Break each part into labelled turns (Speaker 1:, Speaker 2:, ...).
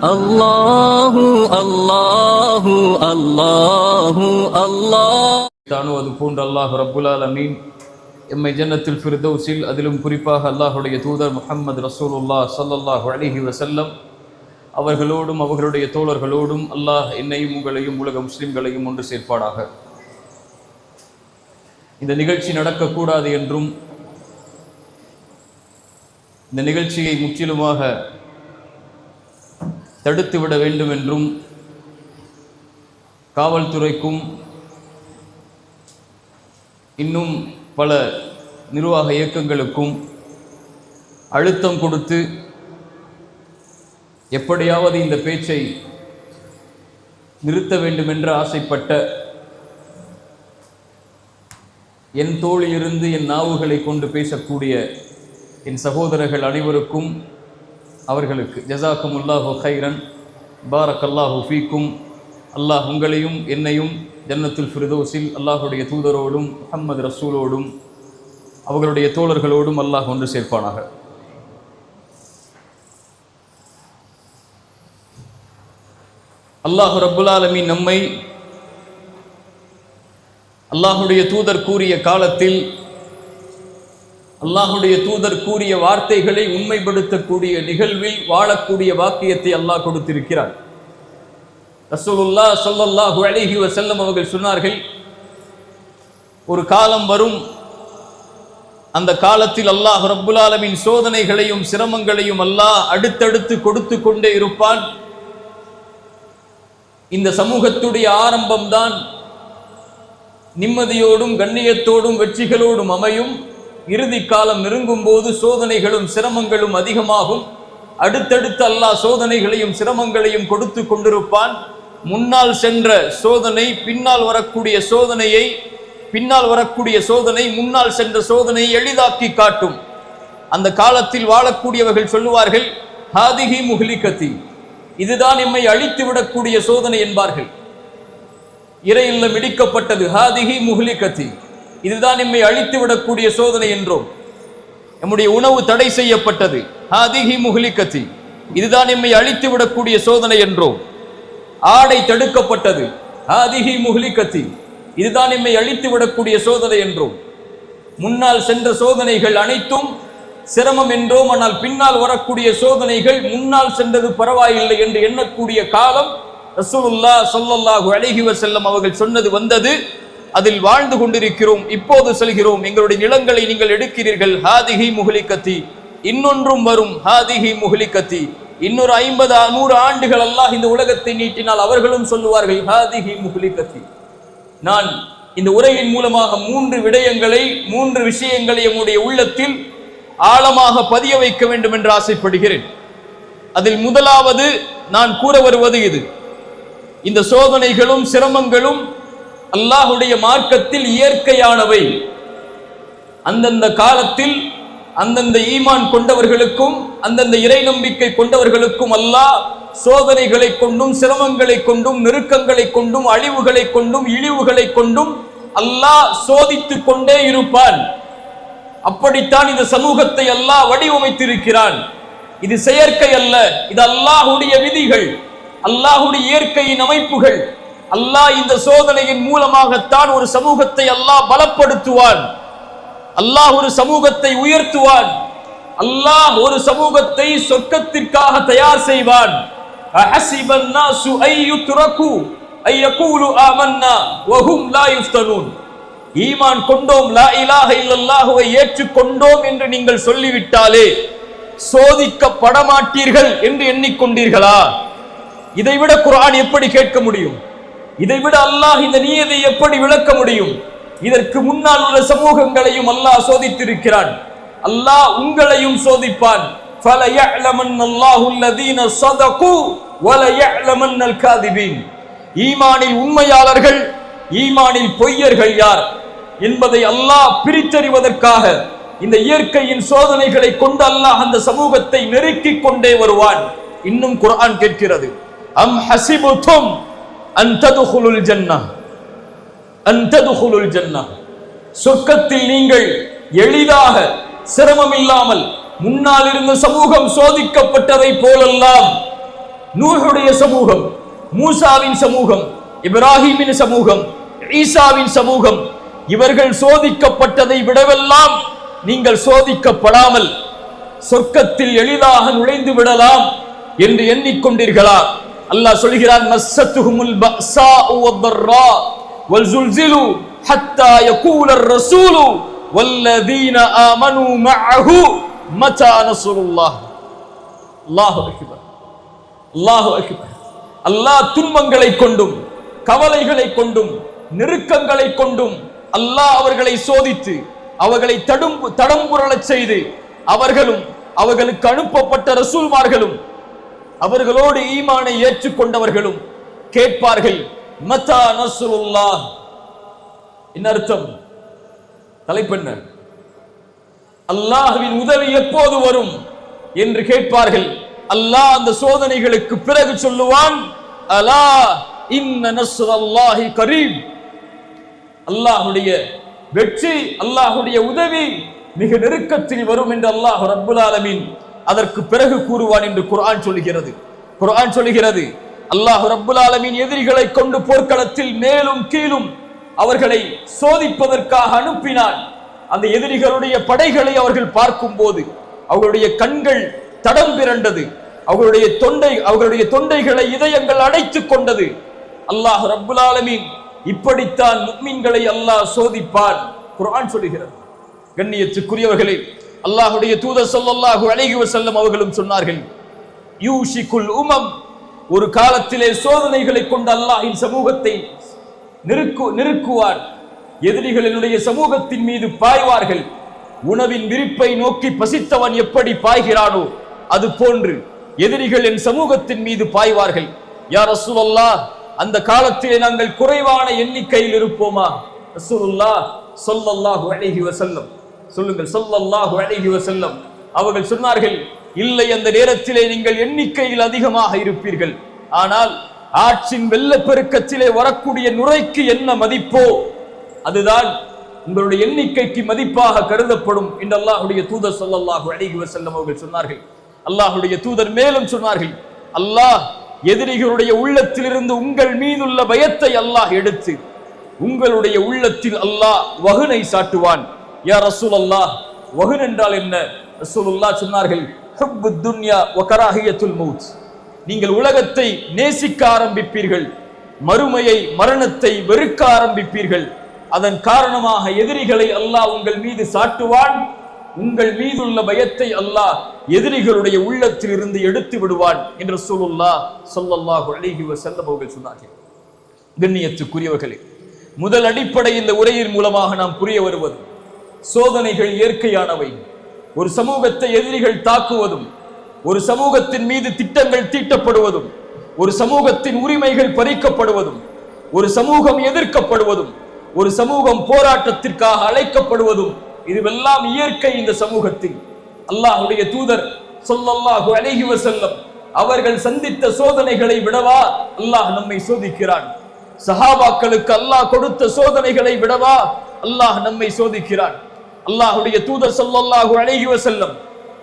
Speaker 1: அல்லாஹு அல்லாஹு அல்லாஹு அல்லாஹ்.
Speaker 2: அது போன்ற அல்லாஹ் ரப்புல் ஆலமீன் எம்மை ஜன்னத்துல் ஃபிர்தௌஸில், அதிலும் குறிப்பாக அல்லாஹுடைய தூதர் முஹம்மது ரசூலுல்லாஹ் ஸல்லல்லாஹு அலைஹி வஸல்லம் அவர்களோடும் அவர்களுடைய தோழர்களோடும் அல்லாஹ் என்னையும் உங்களையும் உலக முஸ்லிம்களையும் ஒன்று சேர்ப்பாடாக. இந்த நிகழ்ச்சி நடக்கக்கூடாது என்றும் இந்த நிகழ்ச்சியை முற்றிலுமாக தடுத்துவிட வேண்டும் என்றும் காவல்துறைக்கும் இன்னும் பல நிர்வாக இயக்கங்களுக்கும் அழுத்தம் கொடுத்து எப்படியாவது இந்த பேச்சை நிறுத்த வேண்டும் என்று ஆசைப்பட்ட என் தோளிலிருந்து என் நாவுகளை கொண்டு பேசக்கூடிய என் சகோதரர்கள் அனைவருக்கும் அவர்களுக்கு ஜஸாக்குமுல்லாஹு கைரன், பாரக்கல்லாஹு ஃபீக்கும். அல்லாஹ் உங்களையும் என்னையும் ஜன்னத்துல் ஃபிர்தௌஸில் அல்லாஹுடைய தூதரோடும் முஹம்மது ரசூலோடும் அவர்களுடைய தோழர்களோடும் அல்லாஹ் ஒன்று சேர்ப்பானாக. அல்லாஹு ரப்புல் ஆலமீன் நம்மை அல்லாஹுடைய தூதர் கூறிய காலத்தில் அல்லாஹுடைய தூதர் கூறிய வார்த்தைகளை உண்மைப்படுத்தக்கூடிய நிகழ்வில் வாழக்கூடிய வாக்கியத்தை அல்லாஹ் கொடுத்திருக்கிறார். ரசூலுல்லாஹ் ஸல்லல்லாஹு அலைஹி வஸல்லம் அவர்கள் சொன்னார்கள், ஒரு காலம் வரும், அந்த காலத்தில் அல்லாஹ் ரப்புல் ஆலமீன் சோதனைகளையும் சிரமங்களையும் அல்லாஹ் அடுத்தடுத்து கொடுத்து கொண்டே இருப்பான். இந்த சமூகத்துடைய ஆரம்பம்தான் நிம்மதியோடும் கண்ணியத்தோடும் வெற்றிகளோடும் அமையும். இறுதி காலம் நெருங்கும் போது சோதனைகளும் சிரமங்களும் அதிகமாகும். அடுத்தடுத்து அல்லாஹ் சோதனைகளையும் சிரமங்களையும் கொடுத்து கொண்டிருப்பான். முன்னால் சென்ற சோதனை பின்னால் வரக்கூடிய சோதனையை, பின்னால் வரக்கூடிய சோதனை முன்னால் சென்ற சோதனையை எளிதாக்கி காட்டும். அந்த காலத்தில் வாழக்கூடியவர்கள் சொல்லுவார்கள், ஹாதிஹி முஹ்லிகதி, இதுதான் எம்மை அழித்து விடக்கூடிய சோதனை என்பார்கள். இறை இல்லம் இடிக்கப்பட்டது, ஹாதிஹி முஹ்லிகதி, இதுதான் எம்மை அழித்து விடக்கூடிய சோதனை என்றோம். நம்முடைய உணவு தடை செய்யப்பட்டது, ஹாதிஹி முஹ்லிகதி, இதுதான் எம்மை அழித்து விடக்கூடிய சோதனை என்றோம். ஆடை தடுக்கப்பட்டது, ஹாதிஹி முஹ்லிகதி, இதுதான் எம்மை அழித்து விடக்கூடிய சோதனை என்றோம். முன்னால் சென்ற சோதனைகள் அனைத்தும் சிரமம் என்றோம். ஆனால் பின்னால் வரக்கூடிய சோதனைகள் முன்னால் சென்றது பரவாயில்லை என்று எண்ணக்கூடிய காலம் ரசூலுல்லாஹ் ஸல்லல்லாஹு அலைஹி வஸல்லம் அவர்கள் சொன்னது வந்தது. அதில் வாழ்ந்து கொண்டிருக்கிறோம். இப்போது செல்கிறோம். எங்களுடைய நிலங்களை நீங்கள் எடுக்கிறீர்கள், ஹாதிஹி முஹ்லிகதி, இன்னொன்றும் வரும், ஹாதிஹி முஹ்லிகதி. இன்னொரு 50-100 ஆண்டுகள் அல்லாஹ் இந்த உலகத்தை நீட்டினால் அவர்களும் சொல்லுவார்கள், ஹாதிஹி முஹ்லிகதி. நான் இந்த உரையின் மூலமாக 3 விடயங்களை, 3 விஷயங்களை நம்முடைய உள்ளத்தில் ஆழமாக பதிய வைக்க வேண்டும் என்று ஆசைப்படுகிறேன். அதில் முதலாவது நான் கூற வருவது இது: இந்த சோதனைகளும் சிரமங்களும் அல்லாஹுடைய மார்க்கத்தில் இயற்கையானவை. அந்தந்த காலத்தில் அந்தந்த ஈமான் கொண்டவர்களுக்கும் அந்தந்த இறை நம்பிக்கை கொண்டவர்களுக்கும் அல்லாஹ் சோதனைகளை கொண்டும் சிரமங்களை கொண்டும் நெருக்கங்களை கொண்டும் அழிவுகளை கொண்டும் இழிவுகளை கொண்டும் அல்லாஹ் சோதித்து கொண்டே இருப்பான். அப்படித்தான் இந்த சமூகத்தை அல்லாஹ் வடிவமைத்திருக்கிறான். இது செயற்கை அல்ல, இது அல்லாஹுடைய விதிகள், அல்லாஹுடைய இயற்கையின் அமைப்புகள். அல்லாஹ் இந்த சோதனையின் மூலமாகத்தான் ஒரு சமூகத்தை அல்லாஹ் பலப்படுத்துவான். அல்லாஹ் ஒரு சமூகத்தை உயர்த்துவான். அல்லாஹ் ஒரு சமூகத்தை சொர்க்கத்திற்காக தயார் செய்வான். அஹஸிபன் நாசு அய்யுத்ரகு அய்யகூலு ஆமன்னா வஹும் லா யுஃப்தனூன். ஈமான் கொண்டோம், லா இலாஹ இல்லல்லாஹுவை ஏற்றுக்கொண்டோம் என்று நீங்கள் சொல்லிவிட்டாலே சோதிக்கப்பட மாட்டீர்கள் என்று எண்ணிக்கொண்டீர்களா? இதைவிட குர்ஆன் எப்படி கேட்க முடியும்? இதைவிட அல்லாஹ் இந்த நியதை எப்படி விளக்க முடியும்? இதற்கு முன்னால் உள்ள சமூகங்களையும் அல்லாஹ் சோதித்திருக்கிறான். அல்லாஹ் உங்களையும் சோதிப்பான். ஃபலயஅலமன்னல்லாஹு அல்லதீன ஸதகு வலயஅலமன்னல் காதிபீன். ஈமானில் உண்மையாளர்கள், ஈமானில் பொய்யர்கள் யார் என்பதை அல்லாஹ் பிரித்தறிவதற்காக இந்த இயற்கையின் சோதனைகளை கொண்டு அல்லாஹ் அந்த சமூகத்தை நெருக்கிக் கொண்டே வருவான். இன்னும் குர்ஆன் கேட்கிறது, அம் ஹஸிபுதும் அன் ததுகுலுல் ஜன்னah, அன் ததுகுலுல் ஜன்னah, சொர்க்கத்தில் நீங்கள் எளிதாக சிரமம் இல்லாமல் முன்னால் இருந்த சமூகம் சோதிக்கப்பட்டதை போலெல்லாம் நூஹுடைய சமூகம், மூசாவின் சமூகம், இப்ராஹிமின் சமூகம், ஈசாவின் சமூகம், இவர்கள் சோதிக்கப்பட்டதை விடவெல்லாம் நீங்கள் சோதிக்கப்படாமல் சொர்க்கத்தில் எளிதாக நுழைந்து விடலாம் என்று எண்ணிக்கொண்டீர்களா? அல்லாஹ் சொல்கிறான், மஸ்ஸத்துஹுமுல் பஅஸாஉ வத்தர்ரா வல்ஸுல்ஸிலு ஹத்தா யகூலர் ரசூலு வல்லதீன ஆமனூ மஅஹு மதா நஸ்ருல்லாஹ். அல்லாஹு அக்பர், அல்லாஹு அக்பர். அல்லாஹ் துன்பங்களை கொண்டும் கவலைகளை கொண்டும் நெருக்கங்களை கொண்டும் அல்லாஹ் அவர்களை சோதித்து அவர்களை தடம்புரளச் செய்து அவர்களும் அவர்களுக்கு அனுப்பப்பட்ட ரசூல்மார்களும் அவர்களோடு ஈமானை ஏற்றுக்கொண்டவர்களும் கேட்பார்கள், மதா நஸ்ருல்லாஹ். என்ன அர்த்தம்? தலைப்பெண்ண அல்லாஹ்வின் உதவி எப்போது வரும் என்று கேட்பார்கள். அல்லாஹ் அந்த சோதனைகளுக்கு பிறகு சொல்லுவான், அலா இன்ன நஸ்ரல்லாஹி கரீப். அல்லாஹ்வுடைய வெற்றி, அல்லாஹ்வுடைய உதவி மிக நெருக்கத்தில் வரும் என்று அல்லாஹ் ரப்புல் ஆலமீன் அதற்கு பிறகு கூறுவான் என்று குர்ஆன் சொல்கிறது. குர்ஆன் சொல்கிறது, அல்லாஹ் ரப்புல் ஆலமீன் எதிரிகளை கொண்டு போர்க்களத்தில் மேலும் கீழும் அவர்களை சோதிப்பதற்காக அனுப்பினான். அந்த எதிரிகளுடைய படைகளை அவர்கள் பார்க்கும் போது அவர்களுடைய கண்கள் தடம் பிறண்டது, அவர்களுடைய தொண்டைகளை இதயங்கள் அடைத்துக் கொண்டது. அல்லாஹ் ரப்புல் ஆலமீன் இப்படித்தான் முஃமின்களை அல்லாஹ் சோதிப்பான் குர்ஆன் சொல்கிறது. கண்ணியத்துக்குரியவர்களே, அல்லாஹ்வுடைய தூதர் ஸல்லல்லாஹு அலைஹி வஸல்லம் அவர்களும் சொன்னார்கள், யூஷிகுல் உமம், ஒரு காலத்திலே சோதனைகளை கொண்டு அல்லாஹ்வின் சமூகத்தை நெருக்குவார். எதிரிகளினுடைய சமூகத்தின் மீது பாய்வார்கள். உணவின் விரிப்பை நோக்கி பசித்தவன் எப்படி பாய்கிறானோ அது போன்று எதிரிகள் என் சமூகத்தின் மீது பாய்வார்கள். யா ரசூலல்லாஹ், அந்த காலத்திலே நாங்கள் குறைவான எண்ணிக்கையில் இருப்போமா? ரசூலுல்லாஹ் ஸல்லல்லாஹு அலைஹி வஸல்லம் சொல்லுங்கள், ஸல்லல்லாஹு அலைஹி வஸல்லம் அவர்கள் சொன்னார்கள், இல்லை, அந்த நேரத்திலே நீங்கள் எண்ணிக்கையில் அதிகமாக இருப்பீர்கள். ஆனால் ஆற்றின் வெள்ளப்பெருக்கத்திலே வரக்கூடிய நுரைக்கு என்ன மதிப்போ அதுதான் உங்களுடைய எண்ணிக்கைக்கு மதிப்பாக கருதப்படும் என்று அல்லாஹ்வுடைய தூதர் ஸல்லல்லாஹு அலைஹி வஸல்லம் அவர்கள் சொன்னார்கள். அல்லாஹ்வுடைய தூதர் மேலும் சொன்னார்கள், அல்லாஹ் எதிரிகளுடைய உள்ளத்திலிருந்து உங்கள் மீதுள்ள பயத்தை அல்லாஹ் எடுத்து உங்களுடைய உள்ளத்தில் அல்லாஹ் வஹனை சாட்டுவான். யா ரசூலல்லாஹ், வஹன் என்றால் என்ன? ரசூலுல்லாஹ் சொன்னார்கள், ஹுப்புத் துன்யா வ கராஹியத்துல் மௌத். நீங்கள் உலகத்தை நேசிக்க ஆரம்பிப்பீர்கள், மறுமையை மரணத்தை வெறுக்க ஆரம்பிப்பீர்கள். அதன் காரணமாக எதிரிகளை அல்லாஹ் உங்கள் மீது சாட்டுவான். உங்கள் மீதுள்ள பயத்தை அல்லாஹ் எதிரிகளுடைய உள்ளத்தில் இருந்து எடுத்து விடுவான் என்று ரசூலுல்லாஹ் ஸல்லல்லாஹு அலைஹி வஸல்லம் அவர்கள் சொன்னார்கள். கண்ணியத்துக்குரியவர்களே, முதல் அடிப்படை இந்த உரையின் மூலமாக நாம் புரிய வருவது, சோதனைகள் இயற்கையானவை. ஒரு சமூகத்தை எதிரிகள் தாக்குவதும், ஒரு சமூகத்தின் மீது திட்டங்கள் தீட்டப்படுவதும், ஒரு சமூகத்தின் உரிமைகள் பறிக்கப்படுவதும், ஒரு சமூகம் எதிர்க்கப்படுவதும், ஒரு சமூகம் போராட்டத்திற்காக அழைக்கப்படுவதும், இதுவெல்லாம் இயற்கை. இந்த சமூகத்தில் அல்லாஹ்வுடைய தூதர் ஸல்லல்லாஹு அலைஹி வஸல்லம் அவர்கள் சந்தித்த சோதனைகளை விடவா அல்லாஹ் நம்மை சோதிக்கிறான்? சஹாபாக்களுக்கு அல்லாஹ் கொடுத்த சோதனைகளை விடவா அல்லாஹ் நம்மை சோதிக்கிறான்? அல்லாஹ்வுடைய தூதர் ஸல்லல்லாஹு அலைஹி வஸல்லம்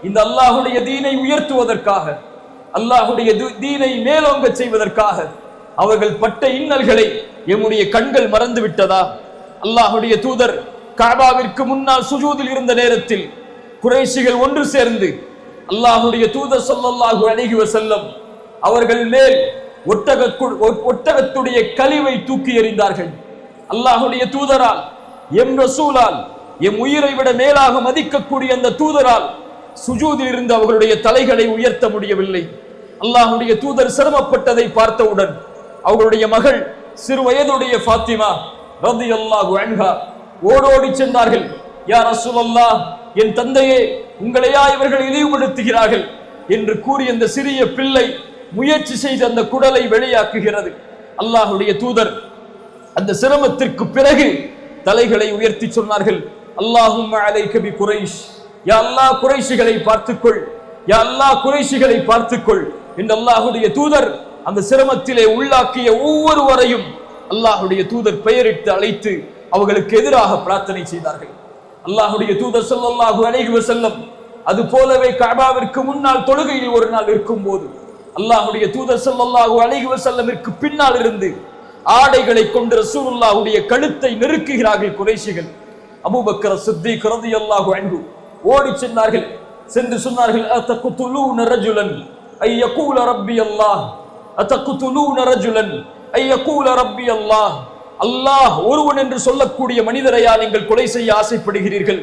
Speaker 2: இந்த அல்லாஹ்வுடைய தீனை உயர்த்துவதற்காக, அல்லாஹ்வுடைய தீனை மேலோங்க செய்வதற்காக அவர்கள் பட்ட இன்னல்களை எம்முடைய கண்கள் மறந்து விட்டதா? அல்லாஹ்வுடைய தூதர் கஅபாவிற்கு முன்னால் சுஜூதில் இருந்த நேரத்தில் குறைஷிகள் ஒன்று சேர்ந்து அல்லாஹ்வுடைய தூதர் ஸல்லல்லாஹு அலைஹி வஸல்லம் அவர்கள் மேல் ஒட்டகத்துடைய கழிவை தூக்கி எறிந்தார்கள். அல்லாஹ்வுடைய தூதரால், எம் ரசூலால், எம் உயிரை விட மேலாக மதிக்கக்கூடிய அந்த தூதரால் சுஜூதில் இருந்து அவர்களுடைய தலைகளை உயர்த்த முடியவில்லை. அல்லாஹ்வுடைய தூதர் சிரமப்பட்டதை பார்த்தவுடன் அவர்களுடைய மகள் சிறு வயதுடைய ஃபாத்திமா ரலியல்லாஹு அன்ஹா ஓடோடி சென்றார்கள். யா ரசூலல்லாஹ், என் தந்தையே, உங்களையா இவர்கள் இழிவுபடுத்துகிறார்கள் என்று கூறி அந்த சிறிய பிள்ளை முயற்சி செய்து அந்த குடலை வெளியாக்குகிறது. அல்லாஹ்வுடைய தூதர் அந்த சிரமத்திற்கு பிறகு தலைகளை உயர்த்தி சொன்னார்கள், அல்லாஹும்ம அலைக பி குரைஷ், யா அல்லாஹ் குறைஷிகளை பார்த்துக்கொள், யா அல்லாஹ் குறைஷிகளை பார்த்துக்கொள் என்று அல்லாஹ்வுடைய தூதர் அந்த சிரமத்திலே உள்ளாக்கிய ஒவ்வொருவரையும் அல்லாஹ்வுடைய தூதர் பெயரிட்டு அழைத்து அவர்களுக்கு எதிராக பிரார்த்தனை செய்தார்கள். அல்லாஹ்வுடைய தூதர் ஸல்லல்லாஹு அலைஹி வஸல்லம் அது போலவே கஅபாவிற்கு முன்னால் தொழுகையில் ஒரு நாள் இருக்கும் போது அல்லாஹ்வுடைய தூதர் ஸல்லல்லாஹு அலைஹி வஸல்லமிற்கு பின்னால் இருந்து ஆடைகளை கொண்டு ரசூலுல்லாஹ்வுடைய கழுத்தை நெருக்குகிறார்கள் குறைஷிகள். அபூபக்கர் சித்திக் ரலியல்லாஹு அன்ஹு ஓடி சென்றார்கள். சென்று சொன்னார்கள், அத்தகுதுலூன ரஜுலன் ஐயகூல ரப்பி அல்லாஹ், அத்தகுதுலூன ரஜுலன் ஐயகூல ரப்பி அல்லாஹ். அல்லாஹ் ஒருவன் என்று சொல்லக்கூடிய மனிதரையா நீங்கள் கொலை செய்ய ஆசைப்படுகிறீர்கள்?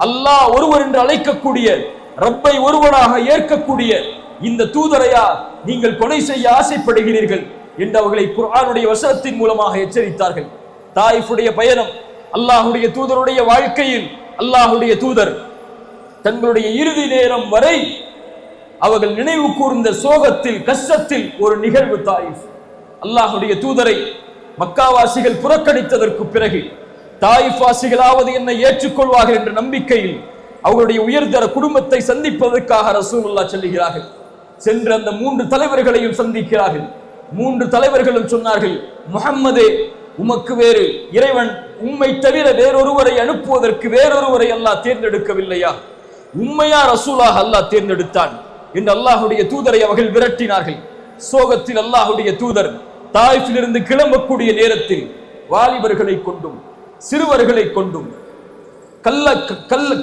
Speaker 2: அல்லாஹ் ஒருவர் என்று அழைக்கக்கூடிய, ரப்பை ஒருவனாக ஏற்கக்கூடிய இந்த தூதரையா நீங்கள் கொலை செய்ய ஆசைப்படுகிறீர்கள் என்று அவர்களை குர்ஆனுடைய வசனத்தின் மூலமாக எச்சரித்தார்கள். தாயிஃபுடைய பயணம், அல்லாஹ்வுடைய தூதருடைய வாழ்க்கையில் அல்லாஹ்வுடைய தூதர் தங்களுடைய இறுதி நேரம் வரை அவர்கள் நினைவு கூர்ந்த சோகத்தில், கஷ்டத்தில் ஒரு நிகழ்வு தாயிஃப். அல்லாஹ்வுடைய தூதரை மக்காவாசிகள் புறக்கணித்ததற்கு பிறகு தாயிஃப் வாசிகளாவது என்னை ஏற்றுக்கொள்வார்கள் என்ற நம்பிக்கையில் அவர்களுடைய உயர்தர குடும்பத்தை சந்திப்பதற்காக ரசூலுல்லாஹ் செல்கிறார்கள். சென்று அந்த 3 தலைவர்களையும் சந்திக்கிறார்கள். 3 தலைவர்களும் சொன்னார்கள், முஹம்மதே, உமக்கு வேறு இறைவன் உம்மை தவிர வேறொருவரை அனுப்புவதற்கு வேறொருவரை அல்லாஹ் தேர்ந்தெடுக்கவில்லையா? உம்மையா ரசூலாக அல்லாஹ் தேர்ந்தெடுத்தான் என்று அல்லாஹ்வுடைய தூதரை அவர்கள் விரட்டினார்கள். சோகத்தில் அல்லாஹ்வுடைய தூதர் தாயிஃபிலிருந்து கிளம்பக்கூடிய நேரத்தில் வாலிபர்களை கொண்டும் சிறுவர்களை கொண்டும்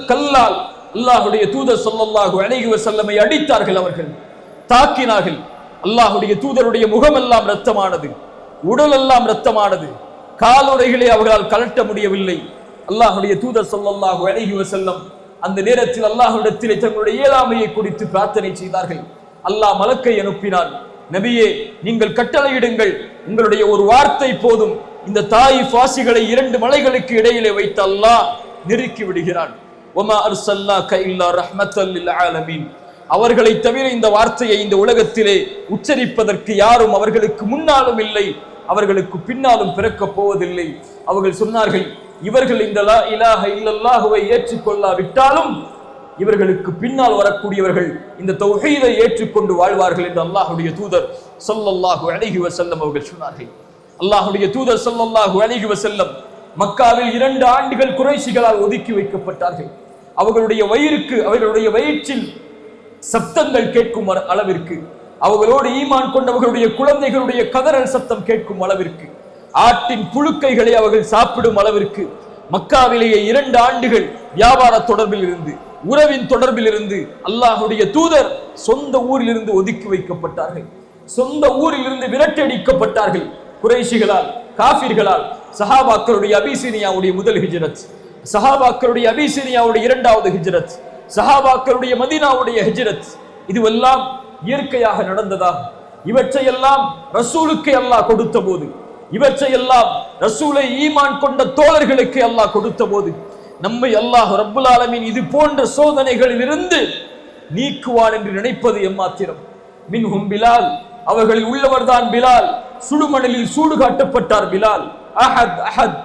Speaker 2: கல்லால் அல்லாஹ்வுடைய தூதர் ஸல்லல்லாஹு அலைஹி வஸல்லமை அடித்தார்கள். அவர்கள் தாக்கினார்கள். அல்லாஹ்வுடைய தூதருடைய முகமெல்லாம் இரத்தமானது, உடல் எல்லாம் இரத்தமானது. காலுறைகளை அவர்களால் கலட்ட முடியவில்லை. அல்லாஹ்வுடைய தூதர் ஸல்லல்லாஹு அலைஹி வஸல்லம் அந்த நேரத்தில் அல்லாஹ்விடத்திலே தங்களுடைய இயலாமையை குறித்து பிரார்த்தனை செய்தார்கள். அல்லாஹ் மலக்கை அனுப்பினார். நபியே, நீங்கள் கட்டளையிடுங்கள், உங்களுடைய ஒரு வார்த்தை போதும், இந்த தாயிஃப் வாசிகளை 2 மலைகளுக்கு இடையிலே வைத்து அல்லாஹ் நெருக்கி விடுகிறான். வமா அர்ஸல்னாக இல்லா ரஹ்மத்தல் லில் ஆலமீன். அவர்களை தவிர இந்த வார்த்தையை இந்த உலகத்திலே உச்சரிப்பதற்கு யாரும் அவர்களுக்கு முன்னாலும் இல்லை, அவர்களுக்கு பின்னாலும் பிறக்கப் போவதில்லை. அவர்கள் சொன்னார்கள், இவர்கள் இந்த லா இலாஹ இல்லல்லாஹுவை ஏற்றுக்கொள்ளாவிட்டாலும் இவர்களுக்கு பின்னால் வரக்கூடியவர்கள் இந்த தௌஹீதை ஏற்றுக்கொண்டு வாழ்வார்கள் என்று அல்லாஹ்வுடைய தூதர் ஸல்லல்லாஹு அலைஹி வஸல்லம் அவர்கள் சொன்னார்கள். அல்லாஹ்வுடைய தூதர் ஸல்லல்லாஹு அலைஹி வஸல்லம் மக்காவில் 2 ஆண்டுகள் குறைஷிகளால் ஒதுக்கி வைக்கப்பட்டார்கள். அவர்களுடைய வயிற்றில் சப்தங்கள் கேட்கும் அளவிற்கு, அவர்களோடு ஈமான் கொண்டவர்களுடைய குழந்தைகளுடைய கதறல் சத்தம் கேட்கும் அளவிற்கு, ஆட்டின் புழுக்கைகளை அவர்கள் சாப்பிடும் அளவிற்கு மக்காவிலேயே 2 ஆண்டுகள் வியாபார தொடர்பில் இருந்து, உறவின் தொடர்பில் இருந்து அல்லாஹ்வுடைய தூதர் சொந்த ஊரில் இருந்து ஒதுக்கி வைக்கப்பட்டார்கள். சொந்த ஊரில் இருந்து விரட்டடிக்கப்பட்டார்கள். குறைஷிகளால், காஃபிர்களால். சஹாபாக்களுடைய அபிசீனியாவுடைய முதல் ஹிஜ்ரத், சஹாபாக்களுடைய அபிசீனியாவுடைய 2வது ஹிஜ்ரத், சஹாபாக்களுடைய மதீனாவுடைய ஹிஜ்ரத், இதுவெல்லாம் இயற்கையாக நடந்ததா? இவற்றையெல்லாம் ரசூலுக்கு அல்லாஹ் கொடுத்த போது, இவற்றையெல்லாம் ரசூலை ஈமான் கொண்ட தோழர்களுக்கு அல்லாஹ் கொடுத்த போது, நம்மை அல்லாஹ் ரப்புல் ஆலமீன் இது போன்ற சோதனைகளில் இருந்து நீக்குவான் என்று நினைப்பது எம்மாத்திரம்? மின்ஹும் பிலால், அவர்களில் உள்ளவர்தான் பிலால். சுடுமணலில் சூடு காட்டப்பட்டார் பிலால். அஹத் அஹத்,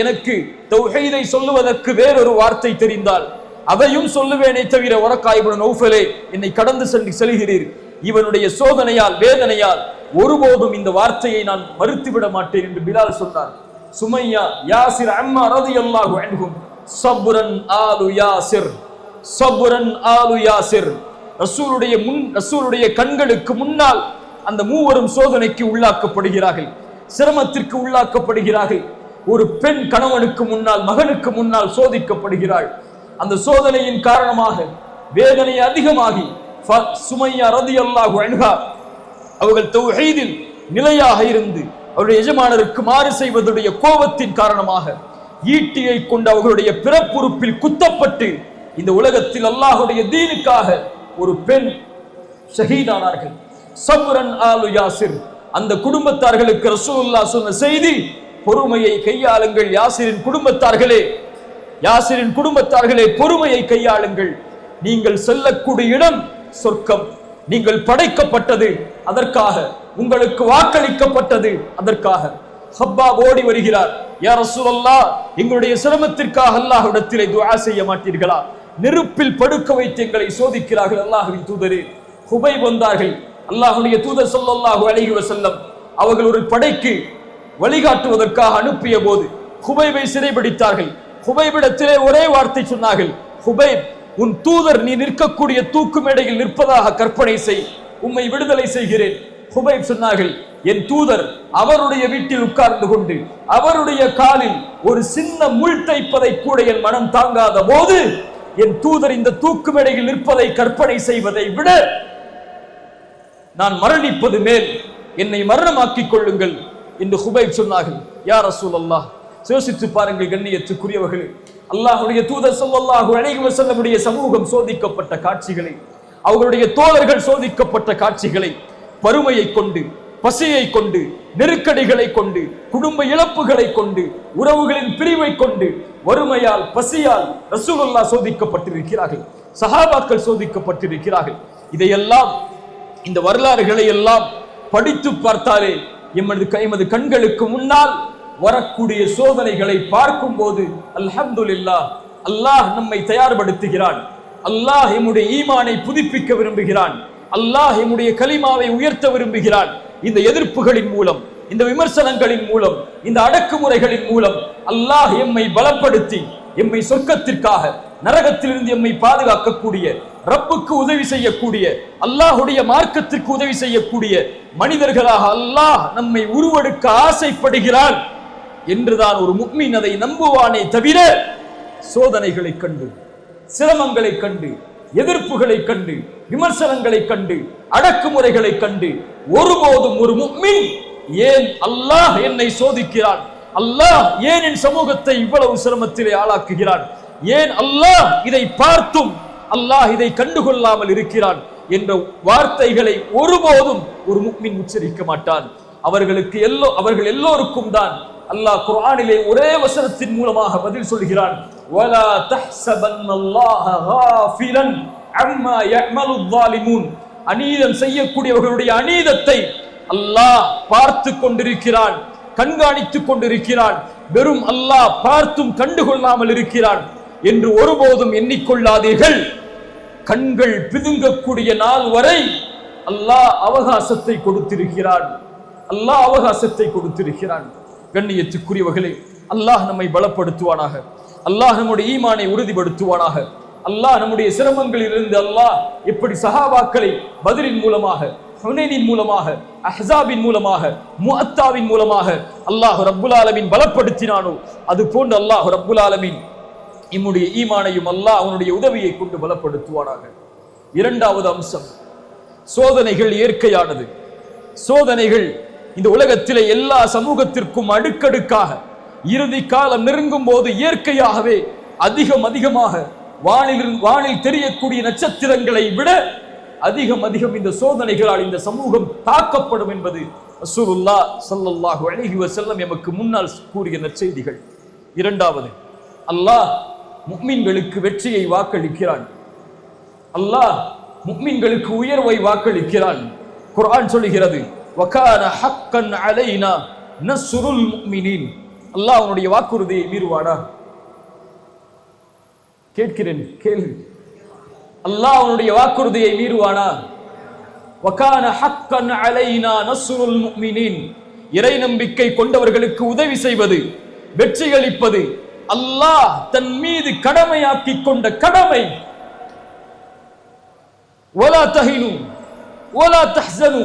Speaker 2: எனக்கு தௌஹீதை சொல்லுவதற்கு வேறொரு வார்த்தை தெரிந்தால் அதையும் சொல்லுவேனே தவிர, வரக்கா இப்னு நௌஃபலே, என்னை கடந்து செல்கிறீர், இவனுடைய சோதனையால், வேதனையால் ஒருபோதும் இந்த வார்த்தையை நான் மறுத்துவிட மாட்டேன் என்று பிலால் சொன்னார். சுமையா, யாசிர், அம்மா ரலியல்லாஹு அன்ஹும், சப்ரன் ஆலு யாசிர், சப்ரன் ஆலு யாசிர். ரசூலுடைய கண்களுக்கு முன்னால் அந்த மூவரும் சோதனைக்கு உள்ளாக்கப்படுகிறார்கள், சிரமத்திற்கு உள்ளாக்கப்படுகிறார்கள். ஒரு பெண் கணவனுக்கு முன்னால், மகனுக்கு முன்னால் சோதிக்கப்படுகிறாள். அந்த சோதனையின் காரணமாக வேதனை அதிகமாகி சுமையா ரலியல்லாஹு அன்ஹா அவர்கள் தௌஹீதில் நிலையாக இருந்து அவருடைய எஜமானருக்கு மாறு செய்வதுடைய கோபத்தின் காரணமாக ஈட்டியை கொண்டு அவர்களுடைய பிறப்புறுப்பில் குத்தப்பட்டு இந்த உலகத்தில் அல்லாஹ்வுடைய தீனுக்காக ஒரு பெண் ஷஹீதானார்கள். சப்ரன் ஆலு யாசிர். அந்த குடும்பத்தார்களுக்கு ரசூலுல்லாஹ் சொன்ன செய்தி, பொறுமையை கையாளுங்கள் யாசிரின் குடும்பத்தார்களே, யாசிரின் குடும்பத்தார்களே, பொறுமையை கையாளுங்கள். நீங்கள் செல்லக்கூடிய இடம் சொர்க்கம். நீங்கள் படைக்கப்பட்டது அதற்காக, உங்களுக்கு வாக்களிக்கப்பட்டது அதற்காக. ஹப்பாப் ஓடி வருகிறார். யா ரசூலல்லாஹ், எங்களுடைய சிரமத்திற்காக அல்லாஹ்விடத்திலே துஆ செய்ய மாட்டீர்களா? நெருப்பில் படுக்க வைத்து எங்களை சோதிக்கிறார்கள் அல்லாஹ்வின் தூதரே. ஹுபைப் வந்தார்கள். அல்லாஹ்வுடைய தூதர் ஸல்லல்லாஹு அலைஹி வஸல்லம் அவர்கள் ஒரு படைக்கு வழிகாட்டுவதற்காக அனுப்பிய போது ஹுபைபை சிறைபிடித்தார்கள். ஹுபைபிடத்திலே ஒரே வார்த்தை சொன்னார்கள், ஹுபைப், உன் தூதர் நீ நிற்கக்கூடிய தூக்கு மேடையில் நிற்பதாக கற்பனை செய், உம்மை விடுதலை செய்கிறேன். ஹுபைப் சொன்னார்கள், என் தூதர் அவருடைய வீட்டில் உட்கார்ந்து கொண்டு அவருடைய காலில் ஒரு சின்ன முள் தைப்பதை கூட என் மனம் தாங்காத போது என் தூதர் இந்த தூக்கு மேடையில் நிற்பதை கற்பனை செய்வதை விட நான் மரணிப்பது மேல், என்னை மரணமாக்கிக் கொள்ளுங்கள் என்று ஹுபைப் சொன்னார்கள். யா ரசூலல்லாஹ், யோசித்து பாருங்கள் கண்ணியத்துக்குரியவர்களே, அல்லாஹ்வுடைய தூதர் ஸல்லல்லாஹு அலைஹி வஸல்லமுடைய சமூகம் சோதிக்கப்பட்ட காட்சிகளை, அவர்களுடைய தோழர்கள் சோதிக்கப்பட்ட காட்சிகளை, வறுமையை கொண்டு, பசியை கொண்டு, நெருக்கடிகளை கொண்டு, குடும்ப இழப்புகளை கொண்டு, உறவுகளின் பிரிவை கொண்டு, வறுமையால் பசியால் ரசூலுல்லாஹ் சோதிக்கப்பட்டிருக்கிறார்கள், சஹாபாக்கள் சோதிக்கப்பட்டிருக்கிறார்கள். இதையெல்லாம், இந்த வரலாறுகளை எல்லாம் படித்து பார்த்தாலே எமது கண்களுக்கு முன்னால் வரக்கூடிய சோதனைகளை பார்க்கும் போது அல்ஹம்துலில்லாஹ், அல்லாஹ் நம்மை தயார்படுத்துகிறான். அல்லாஹ் எம்முடைய ஈமானை புதுப்பிக்க விரும்புகிறான். அல்லாஹ் எம்முடைய கலிமாவை உயர்த்த விரும்புகிறான். இந்த எதிர்ப்புகளின் மூலம், இந்த விமர்சனங்களின் மூலம், இந்த அடக்குமுறைகளின் மூலம் அல்லாஹ் எம்மை பலப்படுத்தி எம்மை சொர்க்கத்திற்காக, நரகத்திலிருந்து எம்மை பாதுகாக்கக்கூடிய, ரப்புக்கு உதவி செய்யக்கூடிய, அல்லாஹுடைய மார்க்கத்திற்கு உதவி செய்யக்கூடிய மனிதர்களாக அல்லாஹ் நம்மை உருவெடுக்க ஆசைப்படுகிறான் என்றுதான் ஒரு முஃமின் அதை நம்புவானே தவிர, சோதனைகளை கண்டு, சிரமங்களை கண்டு, எதிர்ப்புகளை கண்டு, விமர்சனங்களை கண்டு, அடக்குமுறைகளை கண்டு ஒருபோதும் ஒரு முஃமின் ஏன் அல்லாஹ் என்னை சோதிக்கிறான், அல்லாஹ் ஏன் என் சமூகத்தை இவ்வளவு சிரமத்திலே ஆளாக்குகிறான், ஏன் அல்லாஹ் இதை பார்த்தும் அல்லாஹ் இதை கண்டுகொள்ளாமல் இருக்கிறான் என்ற வார்த்தைகளை ஒருபோதும் ஒரு முஃமின் உச்சரிக்க மாட்டான். அவர்கள் எல்லோருக்கும் தான் அல்லாஹ் குர்ஆனிலே ஒரே வசனத்தின் மூலமாக பதில் சொல்கிறான். வலா தஹ்ஸபன்னல்லாஹ காஃபிலன் அம்மா யஅமலுல் ஸாலிமூன். அநீதம் செய்யக்கூடியவர்களுடைய அநீதத்தை அல்லாஹ் பார்த்து கொண்டிருக்கிறான், கண்காணித்துக் கொண்டிருக்கிறான். வெறும் அல்லாஹ் பார்த்தும் கண்டுகொள்ளாமல் இருக்கிறான் என்று ஒருபோதும் எண்ணிக்கொள்ளாதீர்கள். கண்கள் பிதுங்கக்கூடிய நாள் வரை அல்லாஹ் அவகாசத்தை கொடுத்திருக்கிறான். அல்லாஹ் அவகாசத்தை கொடுத்திருக்கிறான். கண்ணியத்துக்குரியவர்களே, அல்லாஹ் நம்மை பலப்படுத்துவானாக. அல்லாஹ் நம்முடைய ஈமானை உறுதிப்படுத்துவானாக. அல்லாஹ் நம்முடைய சிரமங்களிலிருந்து அல்லாஹ் எப்படி சஹாபாக்களை பத்ரின் மூலமாக, ஹுனைனின் மூலமாக, அஹ்ஸாபின் மூலமாக, முஅத்தாவின் மூலமாக அல்லாஹ் ரப்புல் ஆலமீன் பலப்படுத்தினானோ அது போன்று அல்லாஹ் ரப்புல் ஆலமீன் நம்முடைய ஈமானையும் அல்லாஹ் அவனுடைய உதவியை கொண்டு பலப்படுத்துவானாக. இரண்டாவது அம்சம், சோதனைகள் இயற்கையானது. சோதனைகள் இந்த உலகத்திலே எல்லா சமூகத்திற்கும் அடுக்கடுக்காக இறுதி காலம் நெருங்கும் போது இயற்கையாகவே அதிகமாக வானில் தெரியக்கூடிய நட்சத்திரங்களை விட அதிகம் இந்த சோதனைகளால் இந்த சமூகம் தாக்கப்படும் என்பது ரசூலுல்லாஹ் ஸல்லல்லாஹு அலைஹி வஸல்லம் எமக்கு முன்னால் கூறிய நற்செய்திகள். இரண்டாவது, அல்லாஹ் முஃமின்களுக்கு வெற்றியை வாக்களிக்கிறான். அல்லாஹ் முஃமின்களுக்கு உயர்வை வாக்களிக்கிறான். குர்ஆன் சொல்கிறது, வகான ஹக்கன் அலைனா நஸ்ருல் முஃமினீன். அல்லாஹ் அவனுடைய வாக்குறுதியை மீறுவானா? கேட்கிறேன், கேள்வி. அல்லாஹ் அவனுடைய வாக்குறுதியை மீறுவானா? வகான ஹக்கன் அலைனா நஸ்ருல் முஃமினீன். இறை நம்பிக்கை கொண்டவர்களுக்கு உதவி செய்வது, வெற்றியளிப்பது அல்லாஹ் தன் மீது கடமையாக்கி கொண்ட கடமை. வலா தஹினு வலா தஹ்ஸனு.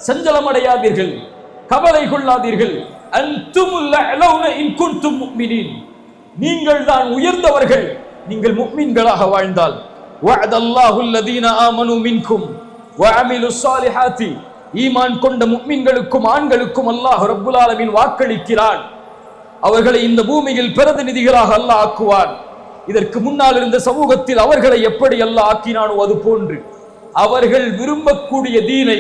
Speaker 2: சஞ்சலமடையாதீர்கள், கவலை கொள்ளாதீர்கள். அன்துமுல் அலௌன இன் குன்தும் முஃமினீன். நீங்கள் தான் உயர்ந்தவர்கள் நீங்கள் முஃமின்களாக வாழ்ந்தால். வஅதல்லாஹு அல்லதீன ஆமனு மின்கும் வஅமிலுஸ் ஸாலிஹாத்தி. ஈமான் கொண்ட முஃமின்களுக்கும் ஆண்களுக்கும் அல்லாஹ் ரப்புல் ஆலமீன் வாக்களிக்கிறான். அவர்களை இந்த பூமியில் பிரதிநிதிகளாக அல்லாஹ் ஆக்குவான். இதற்கு முன்னால் இருந்த சமூகத்தில் அவர்களை எப்படி அல்லாஹ் ஆக்கினானோ அது போன்று அவர்கள் விரும்பக்கூடிய தீனை,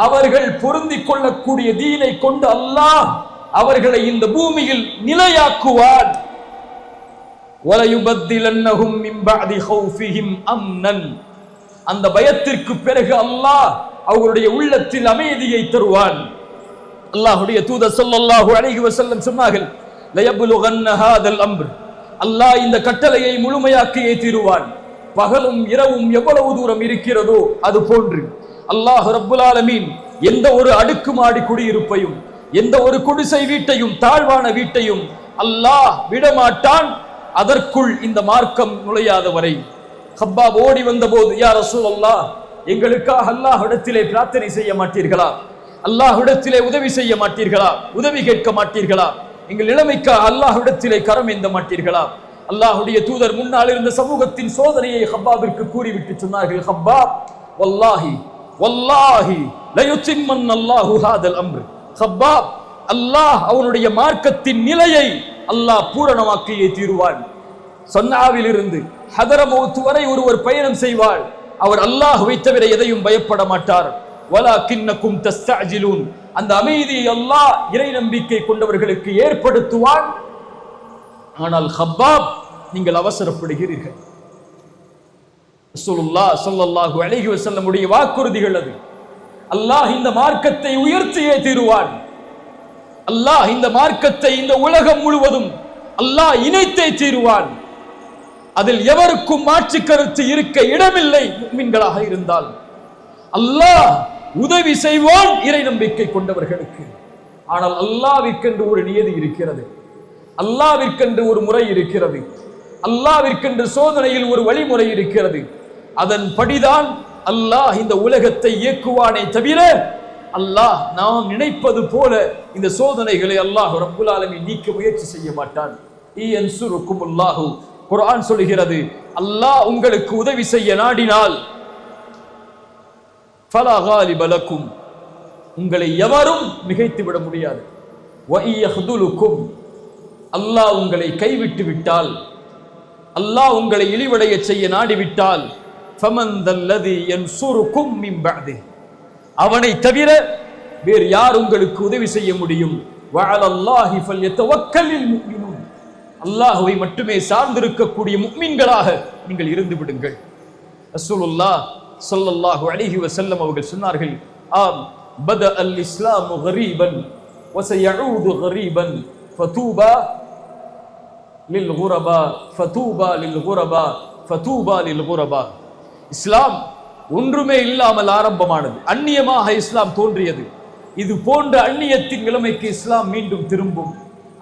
Speaker 2: அவர்கள் பொருந்திக் கொள்ளக்கூடிய தீனை கொண்டு அல்லாஹ் அவர்களை இந்த பூமியில் நிலையாக்குவான். வலயுபத்திலன்னஹும் மின் பஅதி ஹௌஃபிஹிம் அம்னன். அந்த பயத்திற்கு பிறகு அல்லாஹ் அவர்களுடைய உள்ளத்தில் அமைதியை தருவான். அல்லாஹ்வுடைய தூதர் ஸல்லல்லாஹு அலைஹி வஸல்லம் சொன்னார்கள், லயப்லுகன்ன ஹாதல் அம்ர். அல்லாஹ் இந்த கட்டளையை முழுமையாக்கியே தீருவான். பகலும் இரவும் எவ்வளவு தூரம் இருக்கிறதோ அது போன்று அல்லாஹ் ரப்புல் ஆலமீன் எந்த ஒரு அடுக்குமாடி குடியிருப்பையும், எந்த ஒரு குடிசை வீட்டையும், தாழ்வான வீட்டையும் அல்லாஹ் விடமாட்டான் அதற்குள் இந்த மார்க்கம் நுழையாத வரை. ஹப்பாப் ஓடி வந்த போது, யா ரசூலல்லாஹ், எங்களுக்காக அல்லாஹ்விடத்திலே பிரார்த்தனை செய்ய மாட்டீர்களா? அல்லாஹ்விடத்திலே உதவி செய்ய மாட்டீர்களா? உதவி கேட்க மாட்டீர்களா? எங்கள் நிலைமைக்காக அல்லாஹ்விடத்திலே கரம் ஏந்த மாட்டீர்களா? அல்லாஹ்வுடைய தூதர் முன்னால் இருந்த சமூகத்தின் சோதனையை ஹப்பாபிற்கு கூறிவிட்டு சொன்னார்கள், ஹப்பாப் வல்லாஹி வல்லாஹி லயுத்திம்மன் அல்லாஹு ஹாதல் அம்ர். ஹப்பாப், அல்லாஹ் அவனுடைய மார்க்கத்தின் நிலையை அல்லாஹ் பூரணமாக்கியே தீருவான். சன்னாவில் இருந்து ஹதரமௌத் வரை ஒருவர் பயணம் செய்வார், அவர் அல்லாஹ்வை தவிர எதையும் பயப்பட மாட்டார். வலாகின்னகும் தஸ்தஅஜிலூன், அந்த அமைதியை அல்லாஹ் இறை நம்பிக்கை கொண்டவர்களுக்கு ஏற்படுத்துவான். ஆனால் ஹப்பாப், நீங்கள் அவசரப்படுகிறீர்கள். ரசூலுல்லாஹ் ஸல்லல்லாஹு அலைஹி வஸல்லம் உடைய வாக்குறுதிகள் அது. அல்லாஹ் இந்த மார்க்கத்தை உயர்த்தியே தீருவான். அல்லாஹ் இந்த மார்க்கத்தை இந்த உலகம் முழுவதும் அல்லாஹ் இணைத்தே தீருவான். அதில் எவருக்கும் மாற்று கருத்து இருக்க இடமில்லை. முஃமின்களாக இருந்தால் அல்லாஹ் உதவி செய்வான் இறை நம்பிக்கை கொண்டவர்களுக்கு. ஆனால் அல்லாஹ்விற்கென்று ஒரு நியதி இருக்கிறது, அல்லாஹ்விற்கென்று ஒரு முறை இருக்கிறது, அல்லாஹ்விற்கென்று சோதனையில் ஒரு வழிமுறை இருக்கிறது. அதன் படிதான் அல்லாஹ் இந்த உலகத்தை இயக்குவானே தவிர அல்லாஹ் நாம் நினைப்பது போல இந்த சோதனைகளை அல்லாஹ் ரப்புல் ஆலமீன் நீக்க முயற்சி செய்ய மாட்டான். இயன்சுருக்குமுல்லாஹு, குர்ஆன் சொல்கிறது, அல்லாஹ் உங்களுக்கு உதவி செய்ய நாடினால் ஃபலா காலிப லக்கும், உங்களை எவரும் மிகைத்து விட முடியாது. வ இயஹ்துலுக்கும், அல்லாஹ் உங்களை கைவிட்டு விட்டால், அல்லாஹ் உங்களை இழிவடைய செய்ய நாடிவிட்டால், ஃபமன் தல்லதி யன்சுருக்கும் மின் பஅதி, அவனை தவிர வேறு யார் உங்களுக்கு உதவி செய்ய முடியும்? வஅலல்லாஹி ஃபல்யதவக்கலில் முஃமினூன், அல்லாஹ்வை மட்டுமே சார்ந்திருக்கக்கூடிய முஃமின்களாக நீங்கள் இருந்து விடுங்கள். ரசூலுல்லாஹ் ஸல்லல்லாஹு அலைஹி வஸல்லம் அவர்கள் சொன்னார்கள், ஆம் பத அல் இஸ்லாமு கரீபன் வ சயஊது கரீபன் ஃபதூபா லில் குரபா ஃபதூபா லில் குரபா ஃபதூபா லில் குரபா. இஸ்லாம் ஒன்றுமே இல்லாமல் ஆரம்பமானது, அந்நியமாக இஸ்லாம் தோன்றியது. இது போன்ற அந்நியத்தின் நிலைமைக்கு இஸ்லாம் மீண்டும் திரும்பும்.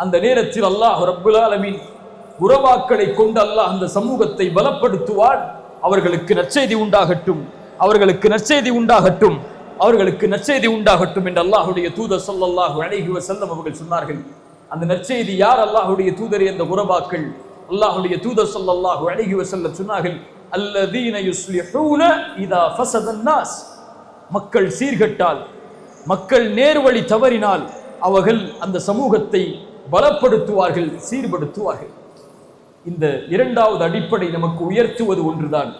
Speaker 2: அந்த நேரத்தில் அல்லாஹ் ரப்புல் ஆலமீன் குரபாக்களை கொண்டு அல்லாஹ் அந்த சமூகத்தை பலப்படுத்துவான். அவர்களுக்கு நற்செய்தி உண்டாகட்டும், அவர்களுக்கு நற்செய்தி உண்டாகட்டும், அவர்களுக்கு நற்செய்தி உண்டாகட்டும் என்று அல்லாஹ்வுடைய தூதர் ஸல்லல்லாஹு அலைஹி வஸல்லம் அவர்கள் சொன்னார்கள். அந்த நற்செய்தி யார்? அல்லாஹ்வுடைய தூதர் என்ற குரபாக்கள். அல்லாஹ்வுடைய தூதர் ஸல்லல்லாஹு அலைஹி வஸல்லம் சொன்னார்கள், அல்லதீன யுஸ்லிஹூன இதா ஃபஸதன் நாஸ், மக்கள் சீர்கட்டால், மக்கள் நேர்வழி தவறினால் அவர்கள் அந்த சமூகத்தை பலப்படுத்துவார்கள், சீர்படுத்துவார்கள். இந்த இரண்டாவது அடிப்படை நமக்கு உயர்த்துவது ஒன்றுதான்.